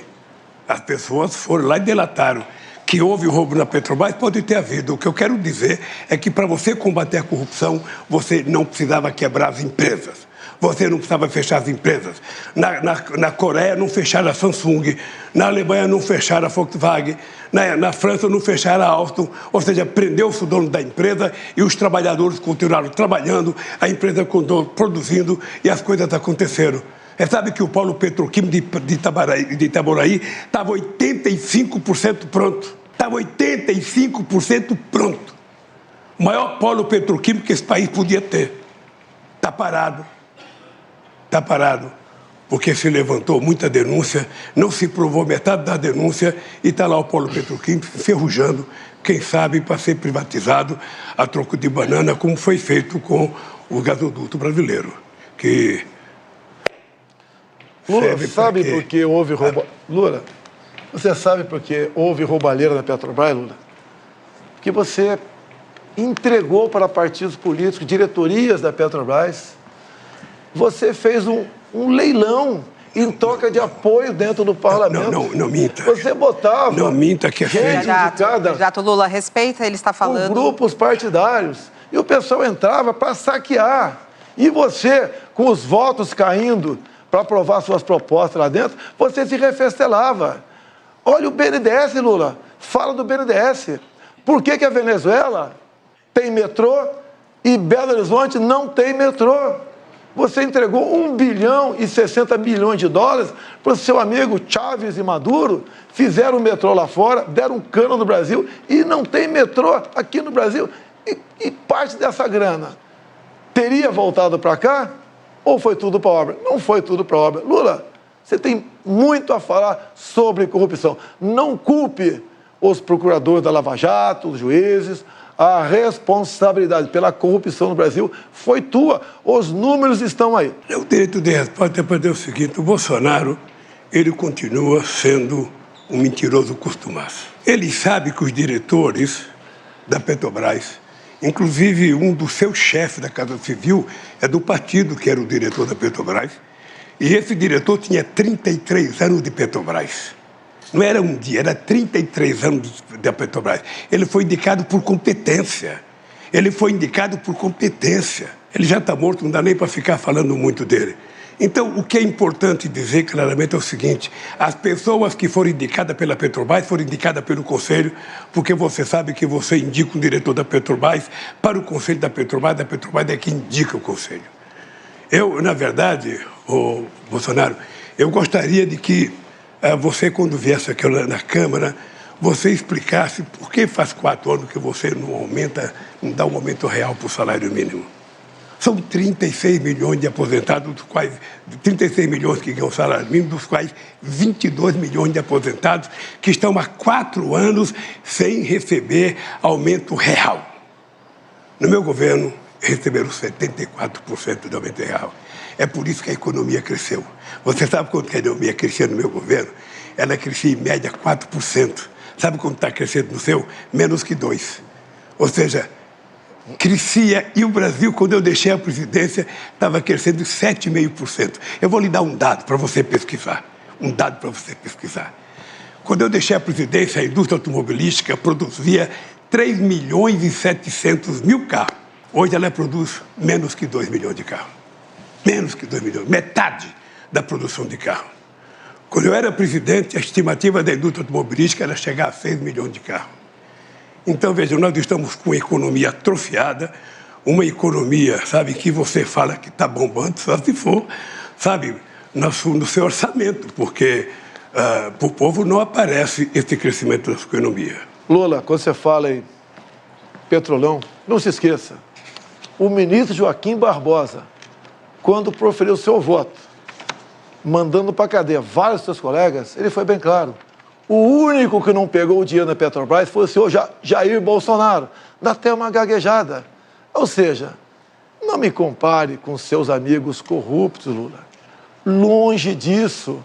Speaker 12: As pessoas foram lá e delataram. Que houve roubo na Petrobras, pode ter havido. O que eu quero dizer é que para você combater a corrupção, você não precisava quebrar as empresas. Você não precisava fechar as empresas. Na Coreia não fecharam a Samsung, na Alemanha não fecharam a Volkswagen, na França não fecharam a Alstom, ou seja, prendeu-se o dono da empresa e os trabalhadores continuaram trabalhando, a empresa continuou produzindo e as coisas aconteceram. Você sabe que o polo petroquímico de Itaboraí estava 85% pronto. Estava 85% pronto. O maior polo petroquímico que esse país podia ter. Está parado. Está parado. porque se levantou muita denúncia, não se provou metade da denúncia e está lá o polo petroquímico ferrujando, quem sabe para ser privatizado a troco de banana, como foi feito com o gasoduto brasileiro, que...
Speaker 7: Lula, sabe por que houve Lula, você sabe por que houve roubalheira na Petrobras, Lula? Porque você entregou para partidos políticos, diretorias da Petrobras, você fez um leilão em troca de apoio dentro do parlamento.
Speaker 12: Não minta.
Speaker 7: Você botava...
Speaker 12: Não minta que é feio.
Speaker 14: Candidato Lula, respeita, ele está falando...
Speaker 7: Com grupos partidários. E o pessoal entrava para saquear. E você, com os votos caindo para aprovar suas propostas lá dentro, você se refestelava. Olha o BNDES, Lula. Fala do BNDES. Por que a Venezuela tem metrô e Belo Horizonte não tem metrô? Você entregou 1 bilhão e 60 milhões de dólares para o seu amigo Chávez e Maduro, fizeram o metrô lá fora, deram um cano no Brasil e não tem metrô aqui no Brasil. E parte dessa grana teria voltado para cá ou foi tudo para obra? Não foi tudo para obra. Lula, você tem muito a falar sobre corrupção. Não culpe os procuradores da Lava Jato, os juízes. A responsabilidade pela corrupção no Brasil foi tua. Os números estão aí.
Speaker 12: O direito de resposta é para dizer o seguinte: o Bolsonaro, ele continua sendo um mentiroso costumaço. Ele sabe que os diretores da Petrobras, inclusive um dos seus chefes da Casa Civil, é do partido que era o diretor da Petrobras, e esse diretor tinha 33 anos de Petrobras. Não era um dia, era 33 anos da Petrobras. Ele foi indicado por competência. Ele já está morto, não dá nem para ficar falando muito dele. Então, o que é importante dizer claramente é o seguinte: as pessoas que foram indicadas pela Petrobras foram indicadas pelo Conselho, porque você sabe que você indica um diretor da Petrobras para o Conselho da Petrobras é quem indica o Conselho. Eu, na verdade, Bolsonaro, eu gostaria de que você, quando viesse aqui na Câmara, você explicasse por que faz 4 anos que você não dá um aumento real para o salário mínimo. São 36 milhões de aposentados, dos quais 36 milhões que ganham salário mínimo, dos quais 22 milhões de aposentados que estão há 4 anos sem receber aumento real. No meu governo, receberam 74% de aumento real. É por isso que a economia cresceu. Você sabe quanto que a economia crescia no meu governo? Ela crescia em média 4%. Sabe quanto está crescendo no seu? Menos que 2%. Ou seja, crescia, e o Brasil, quando eu deixei a presidência, estava crescendo 7,5%. Eu vou lhe dar um dado para você pesquisar. Quando eu deixei a presidência, a indústria automobilística produzia 3 milhões e 700 mil carros. Hoje ela produz menos que 2 milhões de carros. Menos que 2 milhões, metade da produção de carro. Quando eu era presidente, a estimativa da indústria automobilística era chegar a 6 milhões de carros. Então, vejam, nós estamos com uma economia atrofiada, uma economia, sabe, que você fala que está bombando, só se for, sabe, no seu orçamento, porque para o povo não aparece esse crescimento da sua economia.
Speaker 7: Lula, quando você fala em Petrolão, não se esqueça, o ministro Joaquim Barbosa, quando proferiu o seu voto, mandando para a cadeia vários dos seus colegas, ele foi bem claro. O único que não pegou o dinheiro da Petrobras foi o senhor Jair Bolsonaro. Dá até uma gaguejada. Ou seja, não me compare com seus amigos corruptos, Lula. Longe disso.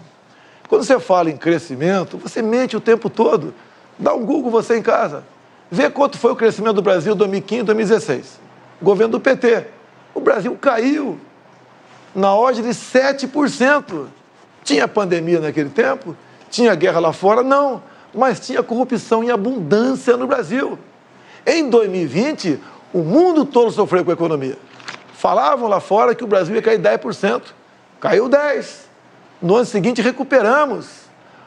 Speaker 7: Quando você fala em crescimento, você mente o tempo todo. Dá um Google você em casa. Vê quanto foi o crescimento do Brasil em 2015 e 2016. Governo do PT. O Brasil caiu na ordem de 7%. Tinha pandemia naquele tempo? Tinha guerra lá fora? Não. Mas tinha corrupção em abundância no Brasil. Em 2020, o mundo todo sofreu com a economia. Falavam lá fora que o Brasil ia cair 10%. Caiu 10%. No ano seguinte, recuperamos.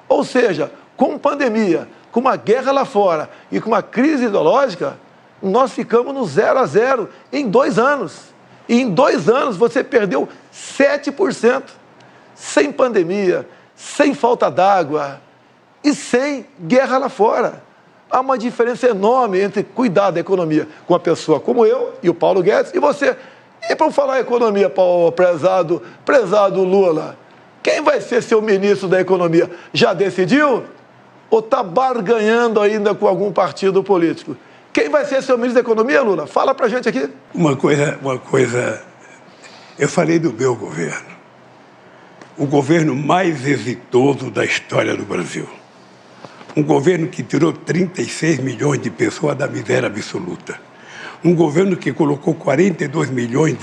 Speaker 7: Ou seja, com pandemia, com uma guerra lá fora e com uma crise ideológica, nós ficamos no 0 a 0 em 2 anos. E em 2 anos você perdeu 7%. Sem pandemia, sem falta d'água e sem guerra lá fora. Há uma diferença enorme entre cuidar da economia com uma pessoa como eu e o Paulo Guedes e você. E para falar em economia, prezado Lula, Quem vai ser seu ministro da Economia? Já decidiu? Ou está barganhando ainda com algum partido político? Quem vai ser seu ministro da Economia, Lula? Fala pra gente aqui.
Speaker 12: Uma coisa, eu falei do meu governo. O governo mais exitoso da história do Brasil. Um governo que tirou 36 milhões de pessoas da miséria absoluta. Um governo que colocou 42 milhões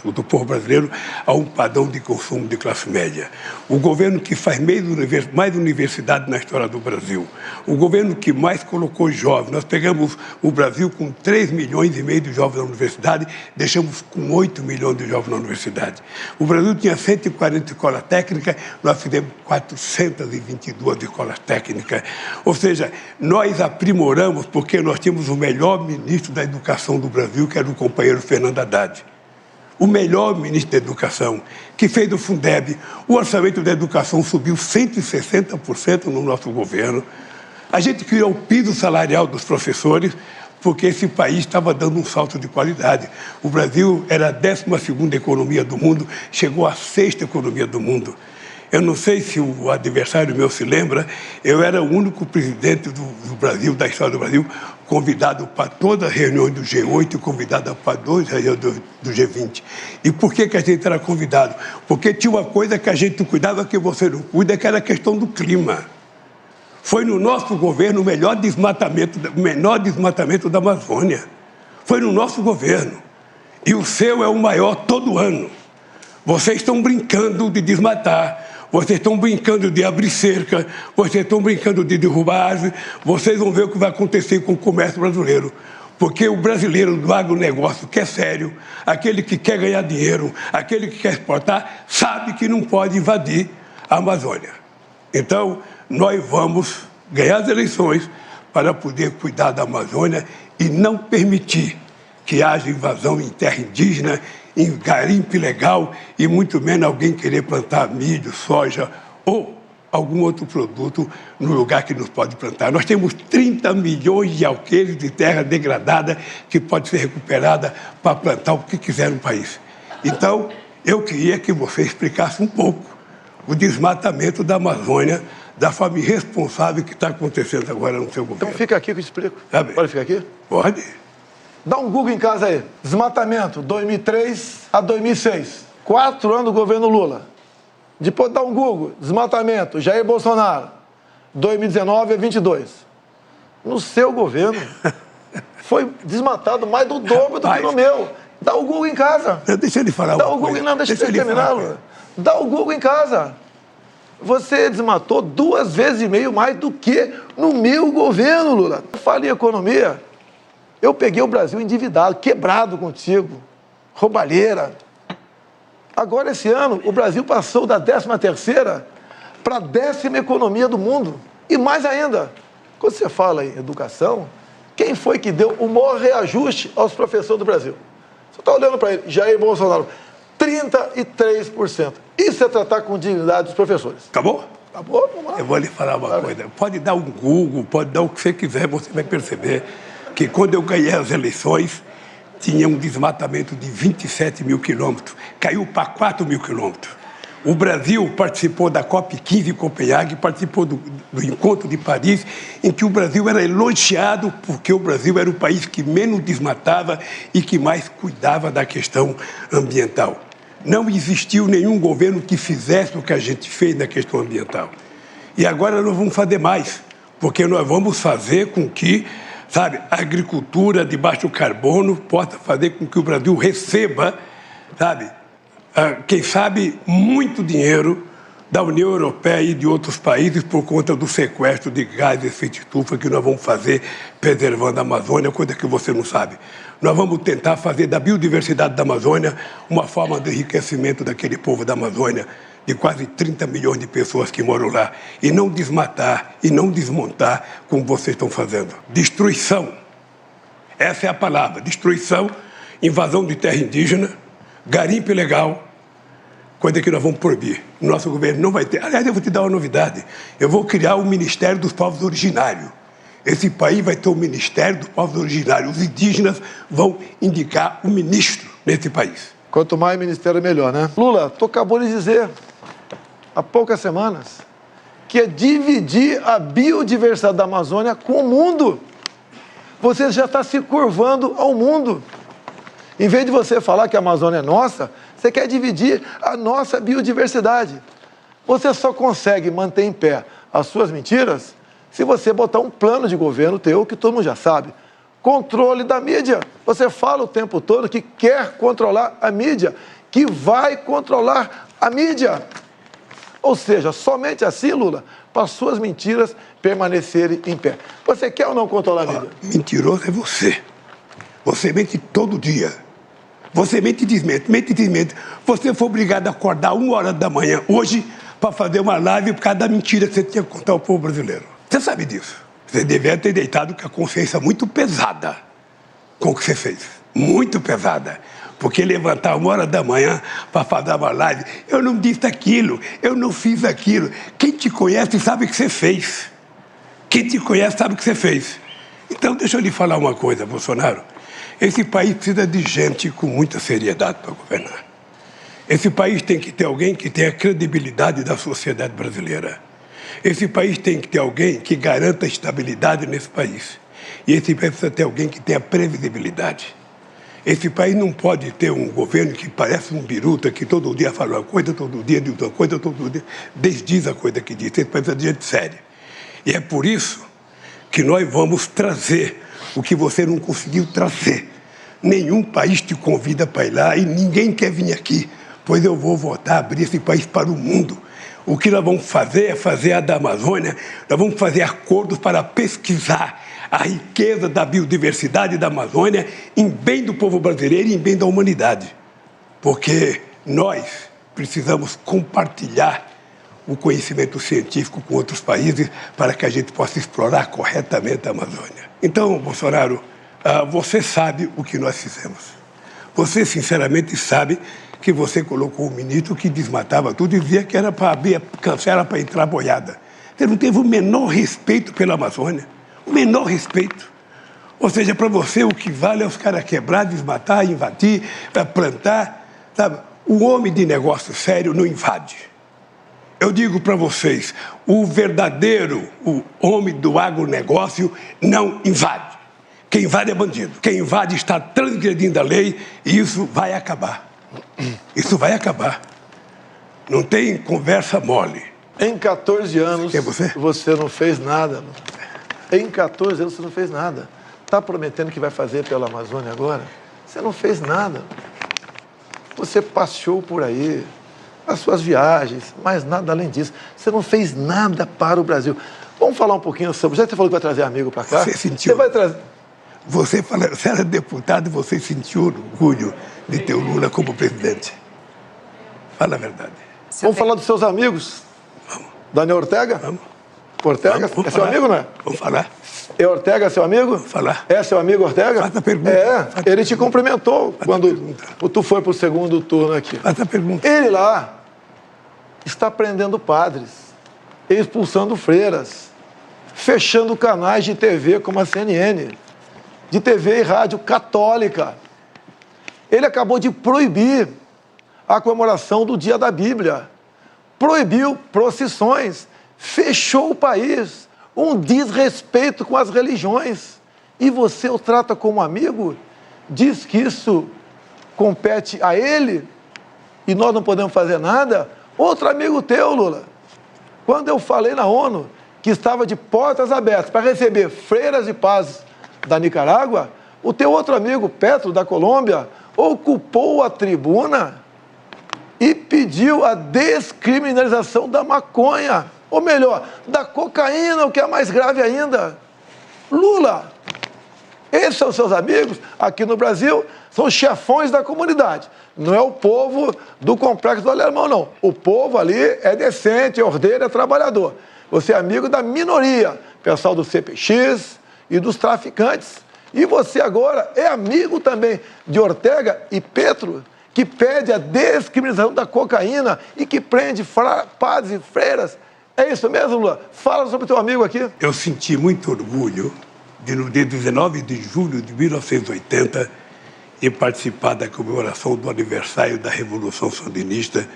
Speaker 12: do povo brasileiro a um padrão de consumo de classe média. O governo que faz mais universidade na história do Brasil. O governo que mais colocou jovens. Nós pegamos o Brasil com 3 milhões e meio de jovens na universidade, deixamos com 8 milhões de jovens na universidade. O Brasil tinha 140 escolas técnicas, nós fizemos 422 escolas técnicas. Ou seja, nós aprimoramos porque nós tínhamos o melhor ministro da Educação do Brasil, que era o companheiro Fernando Haddad. O melhor ministro da Educação, que fez do Fundeb. O orçamento da educação subiu 160% no nosso governo. A gente criou o piso salarial dos professores, porque esse país estava dando um salto de qualidade. O Brasil era a 12ª economia do mundo, chegou à 6ª economia do mundo. Eu não sei se o adversário meu se lembra, eu era o único presidente do Brasil, da história do Brasil, convidado para todas as reuniões do G8 e convidado para 2 reuniões do G20. E por que a gente era convidado? Porque tinha uma coisa que a gente cuidava que você não cuida, que era a questão do clima. Foi no nosso governo o menor desmatamento da Amazônia. Foi no nosso governo. E o seu é o maior todo ano. Vocês estão brincando de desmatar. Vocês estão brincando de abrir cerca, vocês estão brincando de derrubar árvore, vocês vão ver o que vai acontecer com o comércio brasileiro. Porque o brasileiro do agronegócio, que é sério, aquele que quer ganhar dinheiro, aquele que quer exportar, sabe que não pode invadir a Amazônia. Então, nós vamos ganhar as eleições para poder cuidar da Amazônia e não permitir que haja invasão em terra indígena, em garimpo ilegal e muito menos alguém querer plantar milho, soja ou algum outro produto no lugar que nos pode plantar. Nós temos 30 milhões de alqueires de terra degradada que pode ser recuperada para plantar o que quiser no país. Então, eu queria que você explicasse um pouco o desmatamento da Amazônia, da forma irresponsável que está acontecendo agora no seu governo.
Speaker 7: Então fica aqui que eu explico.
Speaker 12: Tá bem.
Speaker 7: Pode ficar aqui?
Speaker 12: Pode.
Speaker 7: Dá um Google em casa aí. Desmatamento, 2003 a 2006. 4 anos do governo Lula. Depois dá um Google. Desmatamento, Jair Bolsonaro, 2019 a 22. No seu governo, foi desmatado mais do dobro do que no meu. Dá o Google em casa.
Speaker 12: Deixa ele falar
Speaker 7: Dá o Google, não, deixa ele terminar, Lula. Dá o Google em casa. Você desmatou 2,5 vezes mais do que no meu governo, Lula. Eu falei economia. Eu peguei o Brasil endividado, quebrado contigo, roubalheira. Agora, esse ano, o Brasil passou da 13ª para a 10ª economia do mundo. E mais ainda, quando você fala em educação, quem foi que deu o maior reajuste aos professores do Brasil? Você está olhando para ele, Jair Bolsonaro, 33%. Isso é tratar com dignidade dos professores.
Speaker 12: Acabou?
Speaker 7: Acabou? Vamos lá.
Speaker 12: Eu vou lhe falar uma coisa. Pode dar um Google, pode dar o que você quiser, você vai perceber que quando eu ganhei as eleições, tinha um desmatamento de 27 mil quilômetros, caiu para 4 mil quilômetros. O Brasil participou da COP15 em Copenhague, participou do Encontro de Paris, em que o Brasil era elogiado porque o Brasil era o país que menos desmatava e que mais cuidava da questão ambiental. Não existiu nenhum governo que fizesse o que a gente fez na questão ambiental. E agora nós vamos fazer mais, porque nós vamos fazer com que, sabe, a agricultura de baixo carbono possa fazer com que o Brasil receba, sabe, quem sabe, muito dinheiro da União Europeia e de outros países por conta do sequestro de gás de efeito estufa que nós vamos fazer preservando a Amazônia, coisa que você não sabe. Nós vamos tentar fazer da biodiversidade da Amazônia uma forma de enriquecimento daquele povo da Amazônia, de quase 30 milhões de pessoas que moram lá, e não desmatar e não desmontar como vocês estão fazendo. Destruição. Essa é a palavra. Destruição, invasão de terra indígena, garimpo ilegal, coisa que nós vamos proibir. O nosso governo não vai ter. Aliás, eu vou te dar uma novidade. Eu vou criar o Ministério dos Povos Originários. Esse país vai ter o Ministério dos Povos Originários. Os indígenas vão indicar o ministro nesse país.
Speaker 7: Quanto mais ministério, melhor, né? Lula, tu acabou de dizer há poucas semanas, que é dividir a biodiversidade da Amazônia com o mundo. Você já está se curvando ao mundo. Em vez de você falar que a Amazônia é nossa, você quer dividir a nossa biodiversidade. Você só consegue manter em pé as suas mentiras se você botar um plano de governo teu, que todo mundo já sabe. Controle da mídia. Você fala o tempo todo que quer controlar a mídia, que vai controlar a mídia. Ou seja, somente assim, Lula, para as suas mentiras permanecerem em pé. Você quer ou não controlar a mídia?
Speaker 12: Mentiroso é você. Você mente todo dia. Você mente e desmente, mente e desmente. Você foi obrigado a acordar 1h da manhã hoje para fazer uma live por causa da mentira que você tinha que contar ao povo brasileiro. Você sabe disso. Você devia ter deitado com a consciência muito pesada com o que você fez. Muito pesada. Porque levantar 1h da manhã para fazer uma live, eu não disse aquilo, eu não fiz aquilo. Quem te conhece sabe o que você fez. Quem te conhece sabe o que você fez. Então, deixa eu lhe falar uma coisa, Bolsonaro. Esse país precisa de gente com muita seriedade para governar. Esse país tem que ter alguém que tenha a credibilidade da sociedade brasileira. Esse país tem que ter alguém que garanta a estabilidade nesse país. E esse país precisa ter alguém que tenha previsibilidade. Esse país não pode ter um governo que parece um biruta, que todo dia fala uma coisa, todo dia diz uma coisa, todo dia desdiz a coisa que diz. Esse país precisa de gente séria. E é por isso que nós vamos trazer o que você não conseguiu trazer. Nenhum país te convida para ir lá e ninguém quer vir aqui, pois eu vou voltar a abrir esse país para o mundo. O que nós vamos fazer é fazer a da Amazônia, nós vamos fazer acordos para pesquisar a riqueza da biodiversidade da Amazônia em bem do povo brasileiro e em bem da humanidade. Porque nós precisamos compartilhar o conhecimento científico com outros países para que a gente possa explorar corretamente a Amazônia. Então, Bolsonaro, você sabe o que nós fizemos. Você, sinceramente, sabe que você colocou um ministro que desmatava tudo e dizia que era para abrir a cancela para entrar boiada. Você não teve o menor respeito pela Amazônia. O menor respeito. Ou seja, para você o que vale é os caras quebrar, desmatar, invadir, plantar. Sabe? O homem de negócio sério não invade. Eu digo para vocês, o homem do agronegócio não invade. Quem invade é bandido. Quem invade está transgredindo a lei e isso vai acabar. Isso vai acabar. Não tem conversa mole.
Speaker 7: Em 14 anos, você não fez nada. Em 14 anos, você não fez nada. Está prometendo que vai fazer pela Amazônia agora? Você não fez nada. Você passeou por aí, as suas viagens, mas nada além disso. Você não fez nada para o Brasil. Vamos falar um pouquinho sobre... Já que você falou que vai trazer amigo para cá?
Speaker 12: Você sentiu...
Speaker 7: Você vai trazer...
Speaker 12: Você era deputado e você sentiu orgulho de ter o Lula como presidente. Fala a verdade.
Speaker 7: Vamos falar dos seus amigos?
Speaker 12: Vamos.
Speaker 7: Daniel Ortega?
Speaker 12: Vamos.
Speaker 7: Ortega?
Speaker 12: Vamos
Speaker 7: é seu amigo, não é?
Speaker 12: Vamos falar.
Speaker 7: É Ortega seu amigo?
Speaker 12: Vamos falar.
Speaker 7: É seu amigo Ortega?
Speaker 12: Faz a pergunta.
Speaker 7: É, ele te cumprimentou quando tu foi para o segundo turno aqui.
Speaker 12: Faz a pergunta.
Speaker 7: Ele lá está prendendo padres, expulsando freiras, fechando canais de TV como a CNN, de TV e rádio católica. Ele acabou de proibir a comemoração do Dia da Bíblia, proibiu procissões, fechou o país, um desrespeito com as religiões. E você o trata como amigo? Diz que isso compete a ele e nós não podemos fazer nada? Outro amigo teu, Lula, quando eu falei na ONU que estava de portas abertas para receber freiras e padres da Nicarágua, o teu outro amigo, Petro, da Colômbia, ocupou a tribuna e pediu a descriminalização da maconha, ou melhor, da cocaína, o que é mais grave ainda. Lula, esses são seus amigos aqui no Brasil, são chefões da comunidade. Não é o povo do Complexo do Alemão, não. O povo ali é decente, é ordeiro, é trabalhador. Você é amigo da minoria, pessoal do CPX e dos traficantes. E você agora é amigo também de Ortega e Petro, que pede a descriminalização da cocaína e que prende padres e freiras. É isso mesmo, Lula? Fala sobre o teu amigo aqui.
Speaker 12: Eu senti muito orgulho de, no dia 19 de julho de 1980, e participar da comemoração do aniversário da Revolução Sandinista,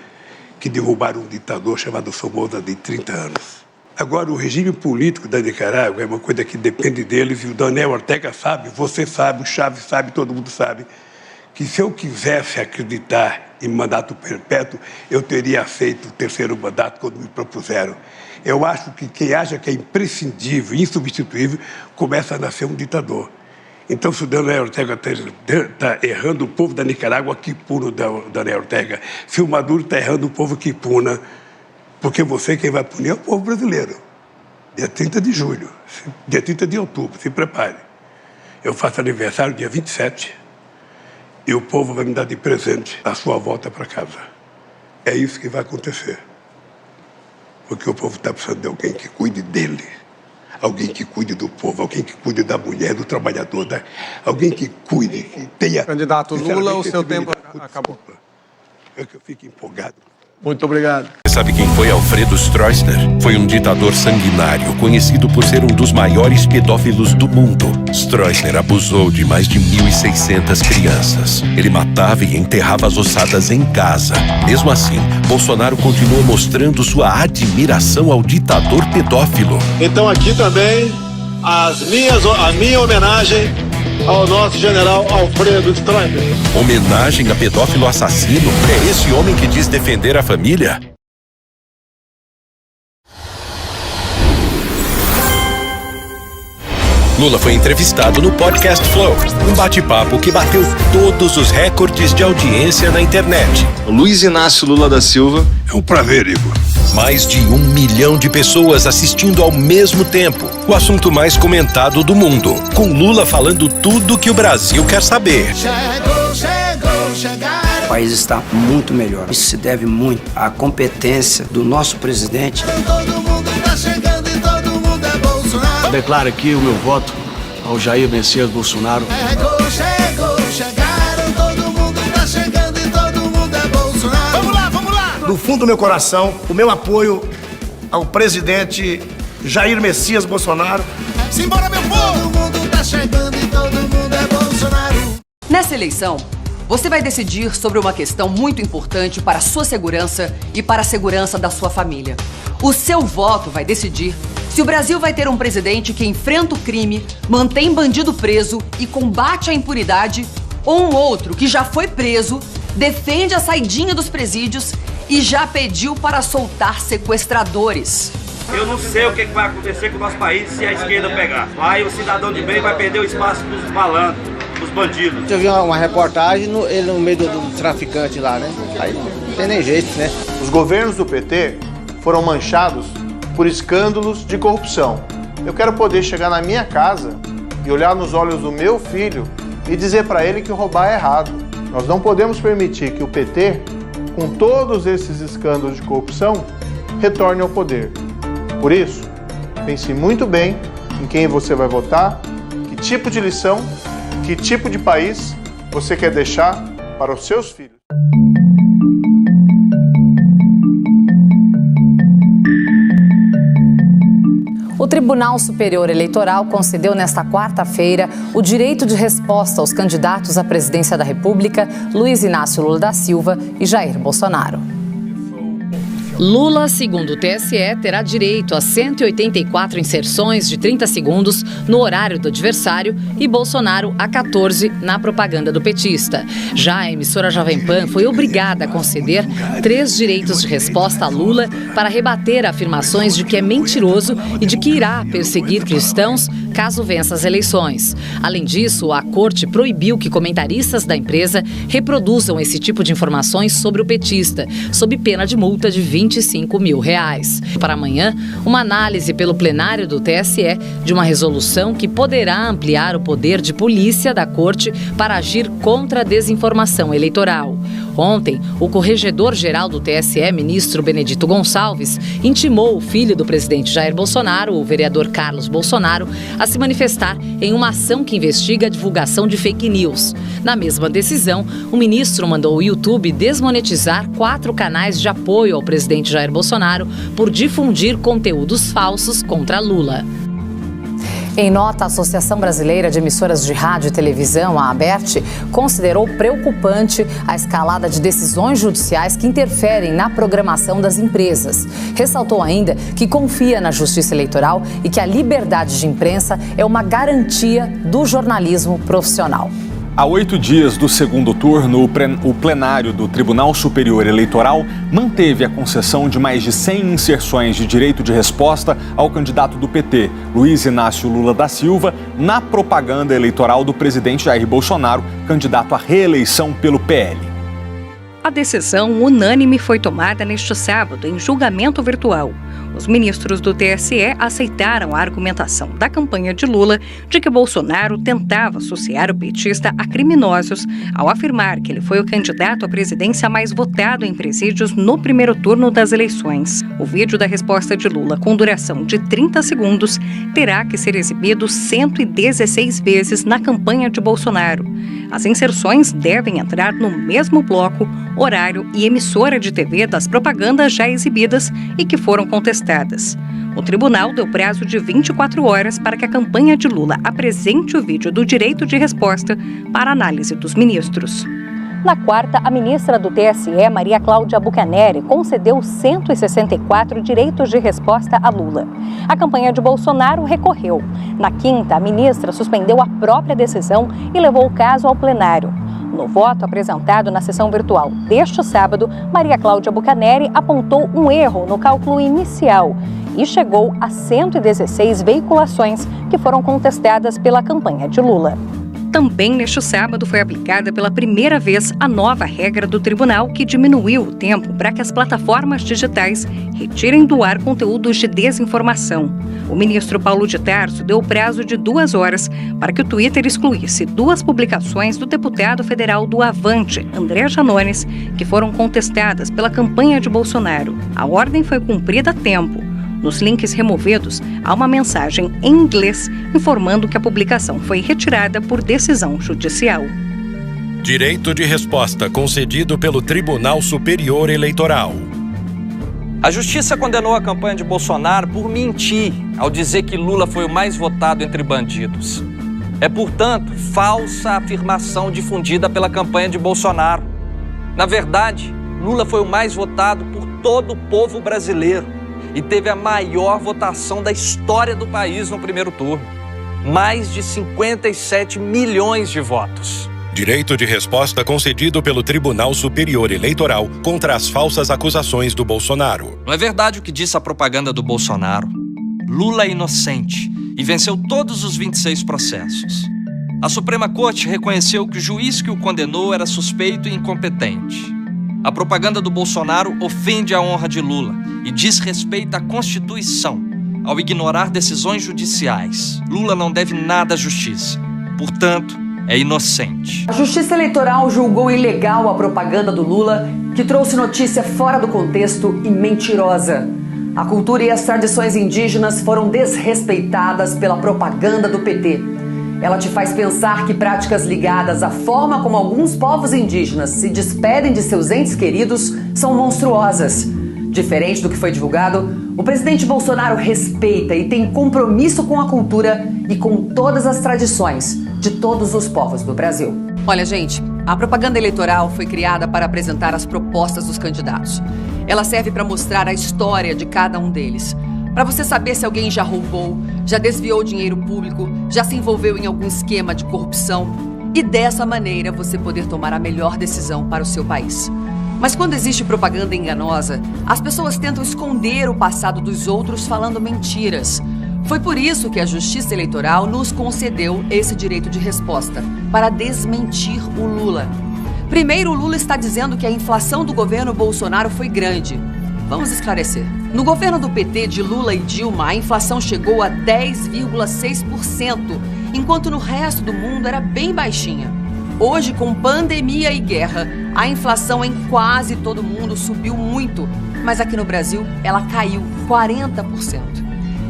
Speaker 12: que derrubaram um ditador chamado Somoza de 30 anos. Agora, o regime político da Nicarágua é uma coisa que depende deles, e o Daniel Ortega sabe, você sabe, o Chávez sabe, todo mundo sabe, que se eu quisesse acreditar em mandato perpétuo, eu teria aceito o terceiro mandato quando me propuseram. Eu acho que quem acha que é imprescindível, insubstituível, começa a nascer um ditador. Então, se o Daniel Ortega está errando o povo da Nicarágua, que puna o Daniel Ortega. Se o Maduro está errando o povo, que puna. Porque você, quem vai punir é o povo brasileiro. Dia 30 de julho, dia 30 de outubro, se prepare. Eu faço aniversário dia 27 e o povo vai me dar de presente a sua volta para casa. É isso que vai acontecer. Porque o povo está precisando de alguém que cuide dele. Alguém que cuide do povo, alguém que cuide da mulher, do trabalhador, alguém que cuide, que tenha...
Speaker 13: Candidato Lula, o seu tempo acabou.
Speaker 12: É que eu fico empolgado.
Speaker 13: Muito obrigado.
Speaker 6: Sabe quem foi Alfredo Stroessner? Foi um ditador sanguinário, conhecido por ser um dos maiores pedófilos do mundo. Stroessner abusou de mais de 1.600 crianças. Ele matava e enterrava as ossadas em casa. Mesmo assim, Bolsonaro continua mostrando sua admiração ao ditador pedófilo.
Speaker 7: Então aqui também a minha homenagem ao nosso general Alfredo Stroessner.
Speaker 6: Homenagem a pedófilo assassino? É esse homem que diz defender a família? Lula foi entrevistado no Podcast Flow, um bate-papo que bateu todos os recordes de audiência na internet.
Speaker 32: Luiz Inácio Lula da Silva.
Speaker 12: É um prazer, Igor.
Speaker 6: Mais de 1 milhão de pessoas assistindo ao mesmo tempo. O assunto mais comentado do mundo. Com Lula falando tudo que o Brasil quer saber.
Speaker 15: O país está muito melhor. Isso se deve muito à competência do nosso presidente.
Speaker 16: Declaro aqui o meu voto ao Jair Messias Bolsonaro.
Speaker 30: Chegaram, todo mundo tá chegando e todo mundo é Bolsonaro. Vamos lá, vamos lá!
Speaker 17: Do fundo do meu coração, o meu apoio ao presidente Jair Messias Bolsonaro.
Speaker 30: Simbora, meu povo! Todo mundo tá chegando e todo mundo é Bolsonaro.
Speaker 23: Nessa eleição, você vai decidir sobre uma questão muito importante para a sua segurança e para a segurança da sua família. O seu voto vai decidir se o Brasil vai ter um presidente que enfrenta o crime, mantém bandido preso e combate a impunidade, ou um outro que já foi preso, defende a saidinha dos presídios e já pediu para soltar sequestradores.
Speaker 18: Eu não sei o que vai acontecer com o nosso país se a esquerda pegar. Aí o cidadão de bem vai perder o espaço dos malandros, dos bandidos.
Speaker 19: Eu vi uma reportagem, ele no meio do traficante lá, né? Aí não tem nem jeito, né?
Speaker 32: Os governos do PT foram manchados por escândalos de corrupção. Eu quero poder chegar na minha casa e olhar nos olhos do meu filho e dizer para ele que roubar é errado. Nós não podemos permitir que o PT, com todos esses escândalos de corrupção, retorne ao poder. Por isso, pense muito bem em quem você vai votar, que tipo de lição, que tipo de país você quer deixar para os seus filhos.
Speaker 21: O Tribunal Superior Eleitoral concedeu nesta quarta-feira o direito de resposta aos candidatos à presidência da República, Luiz Inácio Lula da Silva e Jair Bolsonaro.
Speaker 23: Lula, segundo o TSE, terá direito a 184 inserções de 30 segundos no horário do adversário e Bolsonaro a 14 na propaganda do petista. Já a emissora Jovem Pan foi obrigada a conceder 3 direitos de resposta a Lula para rebater afirmações de que é mentiroso e de que irá perseguir cristãos caso vença as eleições. Além disso, a corte proibiu que comentaristas da empresa reproduzam esse tipo de informações sobre o petista, sob pena de multa de R$25 mil. Para amanhã, uma análise pelo plenário do TSE de uma resolução que poderá ampliar o poder de polícia da corte para agir contra a desinformação eleitoral. Ontem, o corregedor-geral do TSE, ministro Benedito Gonçalves, intimou o filho do presidente Jair Bolsonaro, o vereador Carlos Bolsonaro, a se manifestar em uma ação que investiga a divulgação de fake news. Na mesma decisão, o ministro mandou o YouTube desmonetizar 4 canais de apoio ao presidente Jair Bolsonaro por difundir conteúdos falsos contra Lula.
Speaker 21: Em nota, a Associação Brasileira de Emissoras de Rádio e Televisão, a ABERT, considerou preocupante a escalada de decisões judiciais que interferem na programação das empresas. Ressaltou ainda que confia na Justiça Eleitoral e que a liberdade de imprensa é uma garantia do jornalismo profissional.
Speaker 1: Há 8 dias do segundo turno, o plenário do Tribunal Superior Eleitoral manteve a concessão de mais de 100 inserções de direito de resposta ao candidato do PT, Luiz Inácio Lula da Silva, na propaganda eleitoral do presidente Jair Bolsonaro, candidato à reeleição pelo PL.
Speaker 8: A decisão unânime foi tomada neste sábado em julgamento virtual. Os ministros do TSE aceitaram a argumentação da campanha de Lula de que Bolsonaro tentava associar o petista a criminosos ao afirmar que ele foi o candidato à presidência mais votado em presídios no primeiro turno das eleições. O vídeo da resposta de Lula, com duração de 30 segundos, terá que ser exibido 116 vezes na campanha de Bolsonaro. As inserções devem entrar no mesmo bloco, horário e emissora de TV das propagandas já exibidas e que foram contestadas. O tribunal deu prazo de 24 horas para que a campanha de Lula apresente o vídeo do direito de resposta para análise dos ministros. Na quarta, a ministra do TSE, Maria Cláudia Bucaneri, concedeu 164 direitos de resposta a Lula. A campanha de Bolsonaro recorreu. Na quinta, a ministra suspendeu a própria decisão e levou o caso ao plenário. No voto apresentado na sessão virtual deste sábado, Maria Cláudia Bucaneri apontou um erro no cálculo inicial e chegou a 116 veiculações que foram contestadas pela campanha de Lula. Também neste sábado foi aplicada pela primeira vez a nova regra do tribunal que diminuiu o tempo para que as plataformas digitais retirem do ar conteúdos de desinformação. O ministro Paulo de Tarso deu prazo de 2 horas para que o Twitter excluísse 2 publicações do deputado federal do Avante, André Janones, que foram contestadas pela campanha de Bolsonaro. A ordem foi cumprida a tempo. Nos links removidos, há uma mensagem em inglês informando que a publicação foi retirada por decisão judicial.
Speaker 6: Direito de resposta concedido pelo Tribunal Superior Eleitoral.
Speaker 5: A Justiça condenou a campanha de Bolsonaro por mentir ao dizer que Lula foi o mais votado entre bandidos. É, portanto, falsa afirmação difundida pela campanha de Bolsonaro. Na verdade, Lula foi o mais votado por todo o povo brasileiro e teve a maior votação da história do país no primeiro turno. Mais de 57 milhões de votos.
Speaker 6: Direito de resposta concedido pelo Tribunal Superior Eleitoral contra as falsas acusações do Bolsonaro.
Speaker 5: Não é verdade o que disse a propaganda do Bolsonaro. Lula é inocente e venceu todos os 26 processos. A Suprema Corte reconheceu que o juiz que o condenou era suspeito e incompetente. A propaganda do Bolsonaro ofende a honra de Lula e desrespeita a Constituição ao ignorar decisões judiciais. Lula não deve nada à justiça. Portanto, é inocente.
Speaker 23: A Justiça Eleitoral julgou ilegal a propaganda do Lula, que trouxe notícia fora do contexto e mentirosa. A cultura e as tradições indígenas foram desrespeitadas pela propaganda do PT. Ela te faz pensar que práticas ligadas à forma como alguns povos indígenas se despedem de seus entes queridos são monstruosas. Diferente do que foi divulgado, o presidente Bolsonaro respeita e tem compromisso com a cultura e com todas as tradições de todos os povos do Brasil. Olha, gente, a propaganda eleitoral foi criada para apresentar as propostas dos candidatos. Ela serve para mostrar a história de cada um deles. Para você saber se alguém já roubou, já desviou dinheiro público, já se envolveu em algum esquema de corrupção e dessa maneira você poder tomar a melhor decisão para o seu país. Mas quando existe propaganda enganosa, as pessoas tentam esconder o passado dos outros falando mentiras. Foi por isso que a Justiça Eleitoral nos concedeu esse direito de resposta, para desmentir o Lula. Primeiro, o Lula está dizendo que a inflação do governo Bolsonaro foi grande. Vamos esclarecer. No governo do PT, de Lula e Dilma, a inflação chegou a 10,6%, enquanto no resto do mundo era bem baixinha. Hoje, com pandemia e guerra, a inflação em quase todo mundo subiu muito, mas aqui no Brasil ela caiu 40%.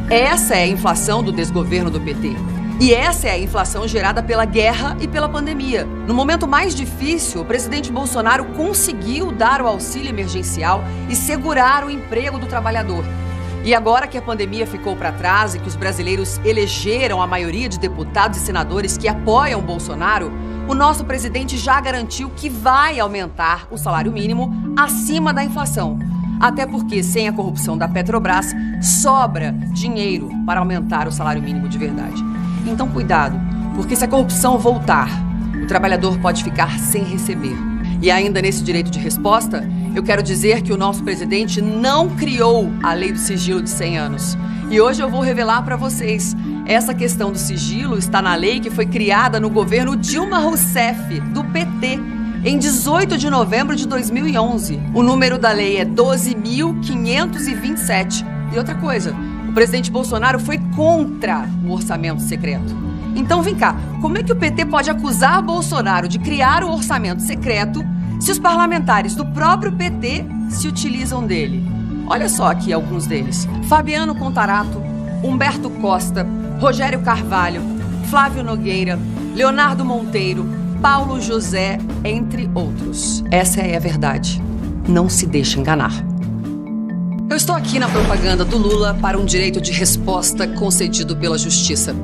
Speaker 23: Essa é a inflação do desgoverno do PT. E essa é a inflação gerada pela guerra e pela pandemia. No momento mais difícil, o presidente Bolsonaro conseguiu dar o auxílio emergencial e segurar o emprego do trabalhador. E agora que a pandemia ficou para trás e que os brasileiros elegeram a maioria de deputados e senadores que apoiam Bolsonaro, o nosso presidente já garantiu que vai aumentar o salário mínimo acima da inflação. Até porque, sem a corrupção da Petrobras, sobra dinheiro para aumentar o salário mínimo de verdade. Então, cuidado, porque se a corrupção voltar, o trabalhador pode ficar sem receber. E ainda nesse direito de resposta, eu quero dizer que o nosso presidente não criou a lei do sigilo de 100 anos. E hoje eu vou revelar para vocês. Essa questão do sigilo está na lei que foi criada no governo Dilma Rousseff, do PT, em 18 de novembro de 2011. O número da lei é 12.527. E outra coisa, o presidente Bolsonaro foi contra o orçamento secreto. Então vem cá, como é que o PT pode acusar Bolsonaro de criar o orçamento secreto se os parlamentares do próprio PT se utilizam dele? Olha só aqui alguns deles: Fabiano Contarato, Humberto Costa, Rogério Carvalho, Flávio Nogueira, Leonardo Monteiro, Paulo José, entre outros. Essa é a verdade. Não se deixe enganar. Eu estou aqui na propaganda do Lula para um direito de resposta concedido pela Justiça.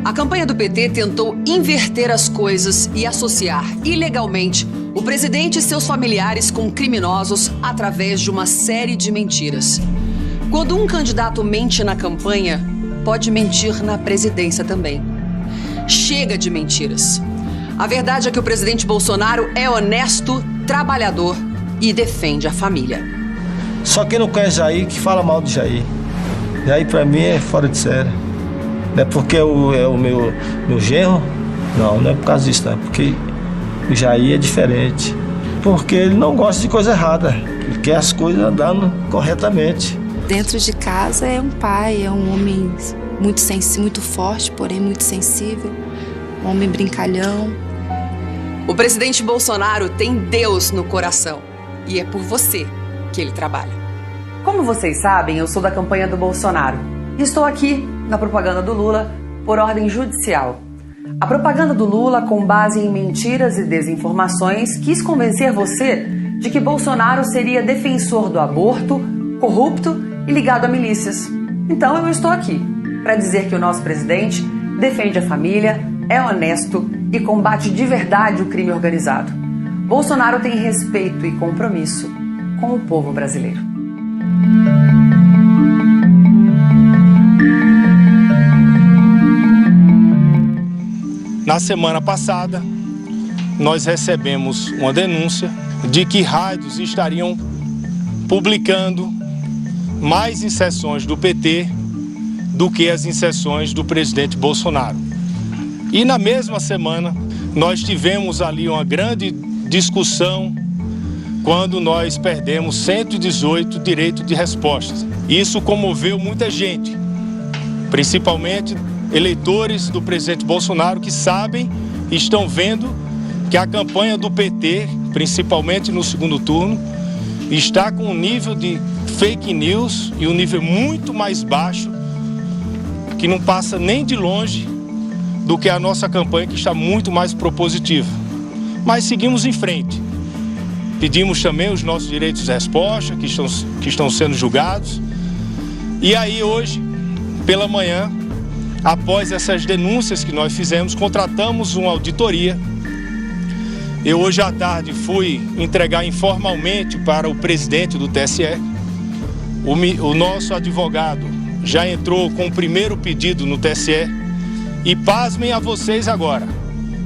Speaker 23: A campanha do PT tentou inverter as coisas e associar ilegalmente o presidente e seus familiares com criminosos através de uma série de mentiras. Quando um candidato mente na campanha, pode mentir na presidência também. Chega de mentiras. A verdade é que o presidente Bolsonaro é honesto, trabalhador e defende a família.
Speaker 3: Só quem não conhece Jair que fala mal de Jair. Jair pra mim é fora de série. Não é porque é o meu genro? Não é por causa disso, não. É porque o Jair é diferente. Porque ele não gosta de coisa errada. Ele quer as coisas andando corretamente.
Speaker 10: Dentro de casa é um pai, é um homem muito forte, porém muito sensível. Um homem brincalhão.
Speaker 23: O presidente Bolsonaro tem Deus no coração. E é por você que ele trabalha. Como vocês sabem, eu sou da campanha do Bolsonaro. E estou aqui na propaganda do Lula por ordem judicial. A propaganda do Lula, com base em mentiras e desinformações, quis convencer você de que Bolsonaro seria defensor do aborto, corrupto e ligado a milícias. Então eu estou aqui para dizer que o nosso presidente defende a família, é honesto e combate de verdade o crime organizado. Bolsonaro tem respeito e compromisso com o povo brasileiro.
Speaker 11: Na semana passada, nós recebemos uma denúncia de que rádios estariam publicando mais inserções do PT do que as inserções do presidente Bolsonaro. E na mesma semana, nós tivemos ali uma grande discussão quando nós perdemos 118 direitos de resposta. Isso comoveu muita gente, principalmente eleitores do presidente Bolsonaro que sabem e estão vendo que a campanha do PT, principalmente no segundo turno, está com um nível de fake news e um nível muito mais baixo, que não passa nem de longe do que a nossa campanha, que está muito mais propositiva. Mas seguimos em frente. Pedimos também os nossos direitos de resposta, que estão sendo julgados. E aí hoje, pela manhã, após essas denúncias que nós fizemos, contratamos uma auditoria. Eu hoje à tarde fui entregar informalmente para o presidente do TSE. O nosso advogado já entrou com o primeiro pedido no TSE. E pasmem a vocês agora,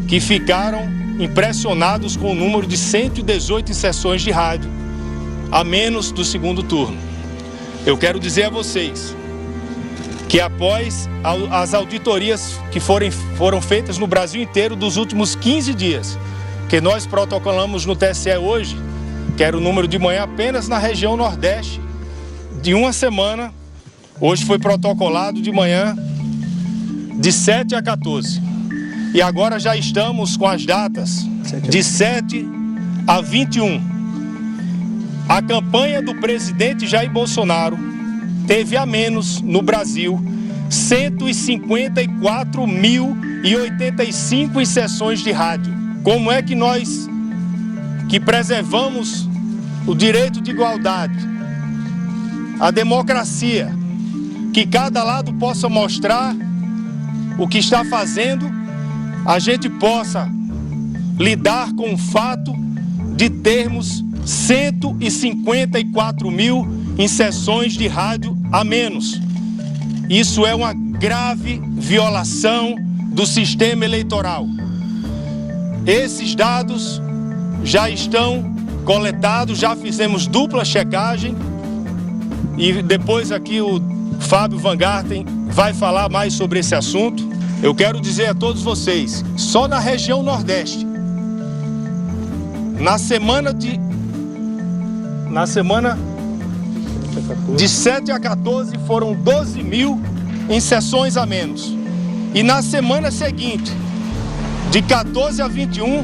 Speaker 11: que ficaram impressionados com o número de 118 inserções de rádio, a menos do segundo turno. Eu quero dizer a vocês que após as auditorias que foram feitas no Brasil inteiro dos últimos 15 dias, que nós protocolamos no TSE hoje, que era o número de manhã apenas na região Nordeste, de uma semana, hoje foi protocolado de manhã de 7 a 14. E agora já estamos com as datas de 7 a 21. A campanha do presidente Jair Bolsonaro teve a menos no Brasil 154.085 inserções de rádio. Como é que nós, que preservamos o direito de igualdade, a democracia, que cada lado possa mostrar o que está fazendo, a gente possa lidar com o fato de termos 154 mil inserções de rádio a menos. Isso é uma grave violação do sistema eleitoral. Esses dados já estão coletados, já fizemos dupla checagem e depois aqui o Fábio Van Garten vai falar mais sobre esse assunto. Eu quero dizer a todos vocês, só na região Nordeste, na semana de 7 a 14 foram 12 mil inserções a menos. E na semana seguinte, de 14 a 21,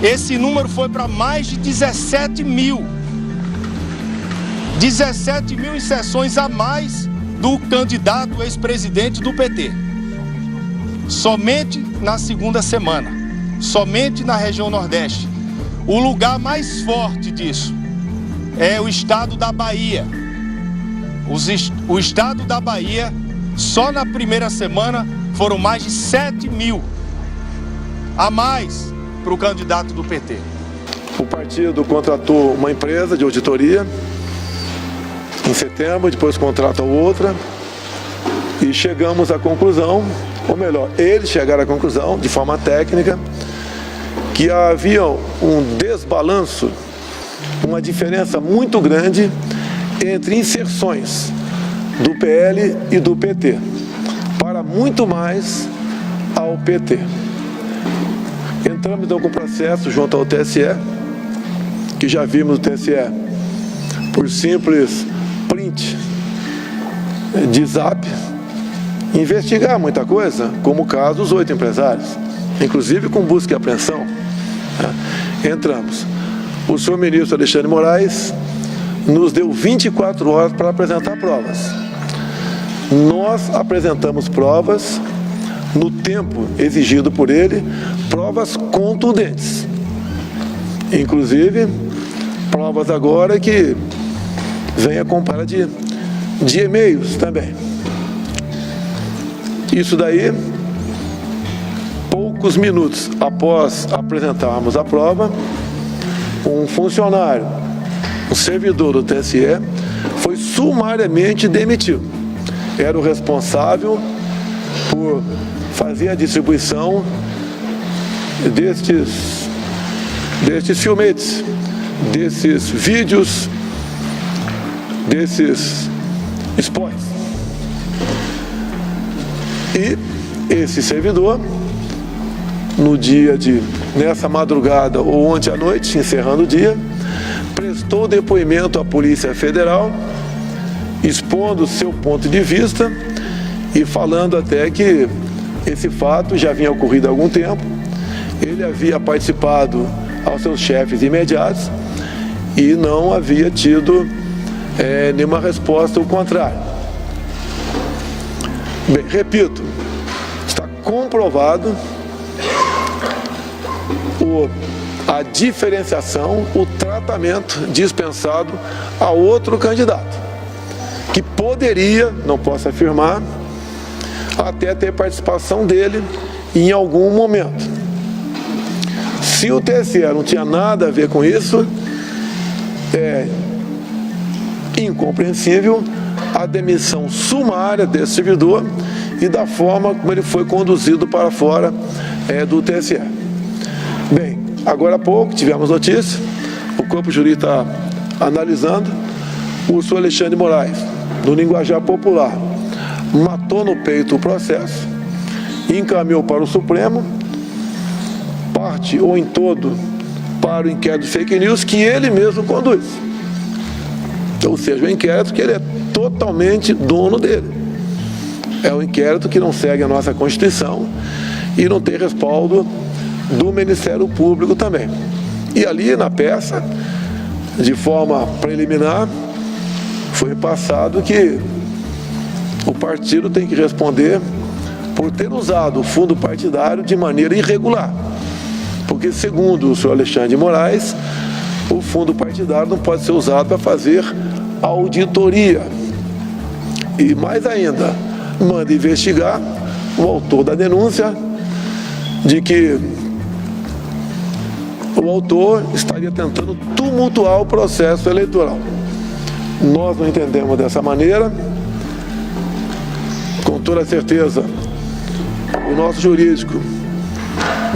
Speaker 11: esse número foi para mais de 17 mil. 17 mil inserções a mais do candidato ex-presidente do PT. Somente na segunda semana, somente na região Nordeste. O lugar mais forte disso é o estado da Bahia. O estado da Bahia, só na primeira semana, foram mais de 7 mil a mais para o candidato do PT.
Speaker 7: O partido contratou uma empresa de auditoria em setembro, depois contratou outra e chegamos à conclusão, ou melhor, eles chegaram à conclusão, de forma técnica, que havia um desbalanço, uma diferença muito grande entre inserções do PL e do PT, para muito mais ao PT. Entramos então com o processo junto ao TSE, que já vimos o TSE, por simples print de zap, investigar muita coisa, como o caso dos 8 empresários, inclusive com busca e apreensão. Entramos. O senhor ministro Alexandre Moraes nos deu 24 horas para apresentar provas. Nós apresentamos provas no tempo exigido por ele, provas contundentes. Inclusive, provas agora que vem acompanhada de e-mails também. Isso daí, poucos minutos após apresentarmos a prova, um funcionário, um servidor do TSE, foi sumariamente demitido. Era o responsável por fazer a distribuição destes filmetes, desses vídeos, desses spots. E esse servidor, nessa madrugada ou ontem à noite, encerrando o dia, prestou depoimento à Polícia Federal, expondo seu ponto de vista e falando até que esse fato já vinha ocorrido há algum tempo, ele havia participado aos seus chefes imediatos e não havia tido nenhuma resposta ao contrário. Bem, repito, está comprovado a diferenciação, o tratamento dispensado a outro candidato, que poderia, não posso afirmar, até ter participação dele em algum momento. Se o TSE não tinha nada a ver com isso, é incompreensível a demissão sumária desse servidor e da forma como ele foi conduzido para fora do TSE. Bem, agora há pouco tivemos notícia, o corpo jurídico está analisando, o senhor Alexandre Moraes, no linguajar popular, matou no peito o processo, encaminhou para o Supremo, parte ou em todo para o inquérito de fake news que ele mesmo conduz. Ou seja, o inquérito que ele é totalmente dono dele. É um inquérito que não segue a nossa Constituição e não tem respaldo do Ministério Público também. E ali na peça, de forma preliminar, foi passado que o partido tem que responder por ter usado o fundo partidário de maneira irregular. Porque, segundo o senhor Alexandre de Moraes, o fundo partidário não pode ser usado para fazer auditoria. E mais ainda, manda investigar o autor da denúncia de que o autor estaria tentando tumultuar o processo eleitoral. Nós não entendemos dessa maneira. Com toda certeza, o nosso jurídico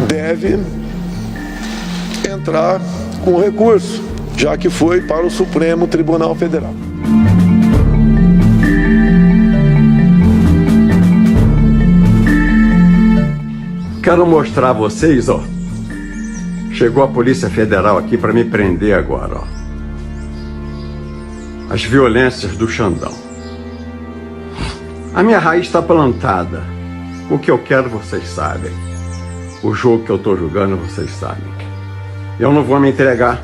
Speaker 7: deve entrar com recurso, já que foi para o Supremo Tribunal Federal.
Speaker 2: Quero mostrar a vocês, ó. Chegou a Polícia Federal aqui para me prender agora, ó. As violências do Xandão. A minha raiz está plantada. O que eu quero, vocês sabem. O jogo que eu tô jogando, vocês sabem. Eu não vou me entregar.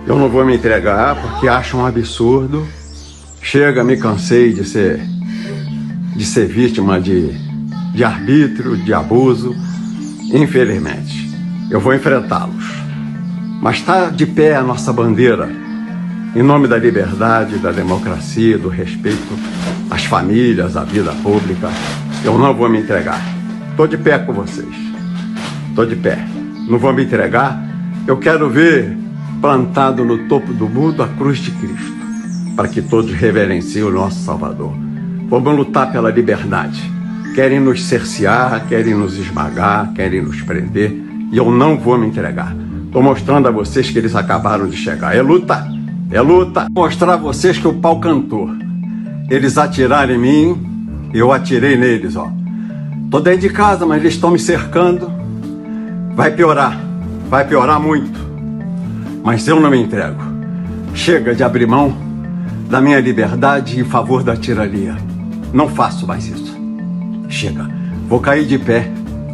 Speaker 2: Eu não vou me entregar porque acho um absurdo. Chega, me cansei de ser vítima de arbítrio, de abuso. Infelizmente, eu vou enfrentá-los. Mas está de pé a nossa bandeira, em nome da liberdade, da democracia, do respeito às famílias, à vida pública. Eu não vou me entregar. Estou de pé com vocês. Estou de pé. Não vou me entregar. Eu quero ver plantado no topo do mundo a cruz de Cristo, para que todos reverenciem o nosso Salvador. Vamos lutar pela liberdade. Querem nos cercear, querem nos esmagar, querem nos prender, e eu não vou me entregar. Estou mostrando a vocês que eles acabaram de chegar. É luta, é luta. Vou mostrar a vocês que o pau cantou. Eles atiraram em mim, eu atirei neles, ó. Tô dentro de casa, mas eles estão me cercando. Vai piorar muito. Mas eu não me entrego. Chega de abrir mão da minha liberdade em favor da tirania. Não faço mais isso. Chega, vou cair de pé,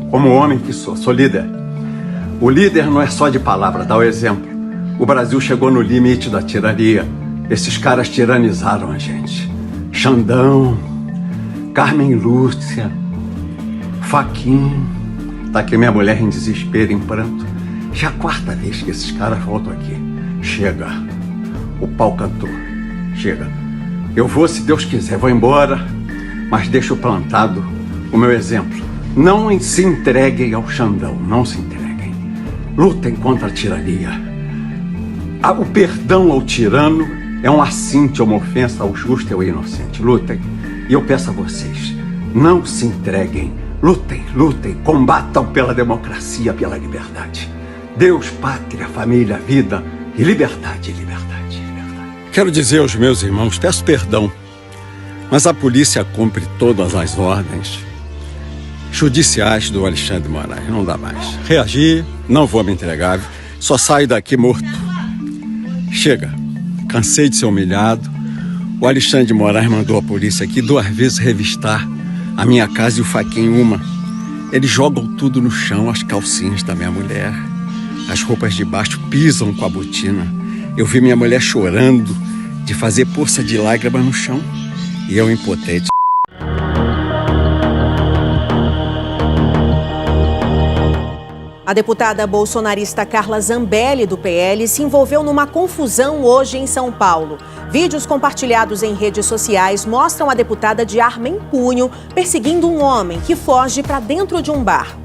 Speaker 2: como homem que sou líder. O líder não é só de palavra, dá o exemplo. O Brasil chegou no limite da tirania. Esses caras tiranizaram a gente. Xandão, Carmen Lúcia, Fachin. Tá aqui minha mulher em desespero, em pranto. Já é a 4ª vez que esses caras voltam aqui. Chega, o pau cantou. Chega, eu vou, se Deus quiser, vou embora, mas deixo plantado o meu exemplo. Não se entreguem ao Xandão, não se entreguem. Lutem contra a tirania. O perdão ao tirano é um assinte, uma ofensa ao justo e ao inocente. Lutem. E eu peço a vocês, não se entreguem. Lutem, lutem, combatam pela democracia, pela liberdade. Deus, pátria, família, vida e liberdade, liberdade, liberdade. Quero dizer aos meus irmãos, peço perdão, mas a polícia cumpre todas as ordens judiciais do Alexandre de Moraes. Não dá mais. Reagir, não vou me entregar, só saio daqui morto. Chega, cansei de ser humilhado. O Alexandre de Moraes mandou a polícia aqui 2 vezes revistar a minha casa e o Fachin uma. Eles jogam tudo no chão, as calcinhas da minha mulher, as roupas de baixo, pisam com a botina. Eu vi minha mulher chorando de fazer poça de lágrimas no chão e eu impotente.
Speaker 4: A deputada bolsonarista Carla Zambelli, do PL, se envolveu numa confusão hoje em São Paulo. Vídeos compartilhados em redes sociais mostram a deputada de arma em punho perseguindo um homem que foge para dentro de um bar.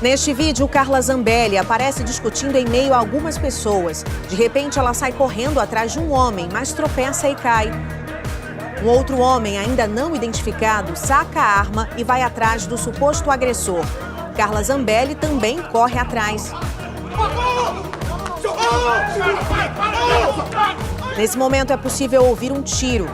Speaker 4: Neste vídeo, Carla Zambelli aparece discutindo em meio a algumas pessoas. De repente, ela sai correndo atrás de um homem, mas tropeça e cai. Um outro homem, ainda não identificado, saca a arma e vai atrás do suposto agressor. Carla Zambelli também corre atrás. Nesse momento é possível ouvir um tiro.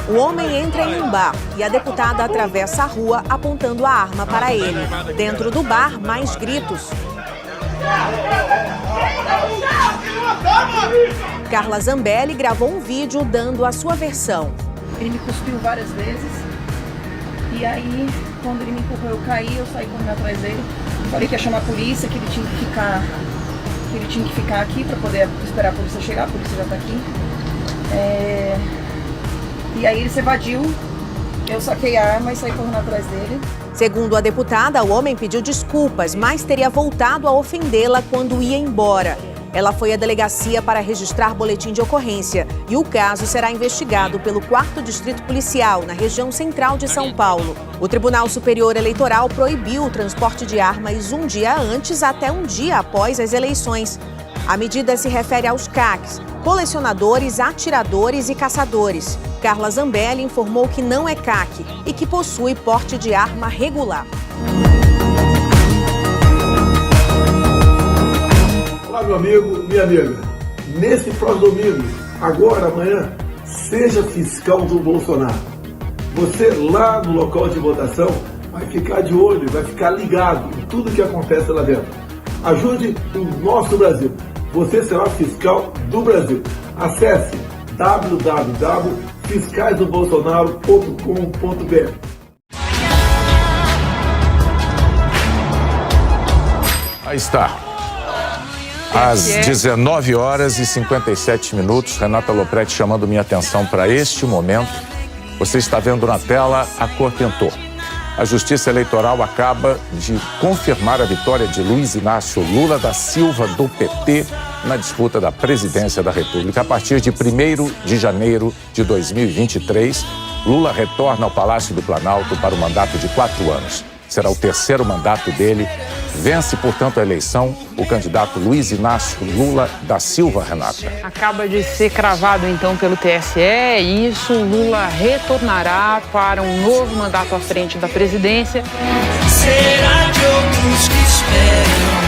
Speaker 4: O homem entra em um bar e a deputada atravessa a rua apontando a arma para ele. Dentro do bar, mais gritos. Carla Zambelli gravou um vídeo dando a sua versão.
Speaker 9: Ele me cuspiu várias vezes. E aí, quando ele me empurrou, eu caí, eu saí correndo atrás dele. Falei que ia chamar a polícia, que ele tinha que ficar aqui para poder esperar a polícia chegar, a polícia já tá aqui. E aí ele se evadiu, eu saquei a arma e saí correndo atrás dele.
Speaker 4: Segundo a deputada, o homem pediu desculpas, mas teria voltado a ofendê-la quando ia embora. Ela foi à delegacia para registrar boletim de ocorrência e o caso será investigado pelo 4º Distrito Policial, na região central de São Paulo. O Tribunal Superior Eleitoral proibiu o transporte de armas um dia antes até um dia após as eleições. A medida se refere aos CACs, colecionadores, atiradores e caçadores. Carla Zambelli informou que não é CAC e que possui porte de arma regular.
Speaker 12: Olá, meu amigo, minha amiga. Nesse próximo domingo, agora, amanhã, seja fiscal do Bolsonaro. Você lá no local de votação vai ficar de olho, vai ficar ligado em tudo que acontece lá dentro. Ajude o nosso Brasil. Você será fiscal do Brasil. Acesse www.fiscaisdobolsonaro.com.br.
Speaker 13: Aí está. Às 19 horas e 57 minutos, Renata Lopretti chamando minha atenção para este momento. Você está vendo na tela a cor tentou. A Justiça Eleitoral acaba de confirmar a vitória de Luiz Inácio Lula da Silva, do PT, na disputa da presidência da República. A partir de 1º de janeiro de 2023, Lula retorna ao Palácio do Planalto para um mandato de 4 anos. Será o 3º mandato dele. Vence, portanto, a eleição o candidato Luiz Inácio Lula da Silva, Renata.
Speaker 14: Acaba de ser cravado, então, pelo TSE. E isso, Lula retornará para um novo mandato à frente da presidência.
Speaker 30: Será de outros que esperam?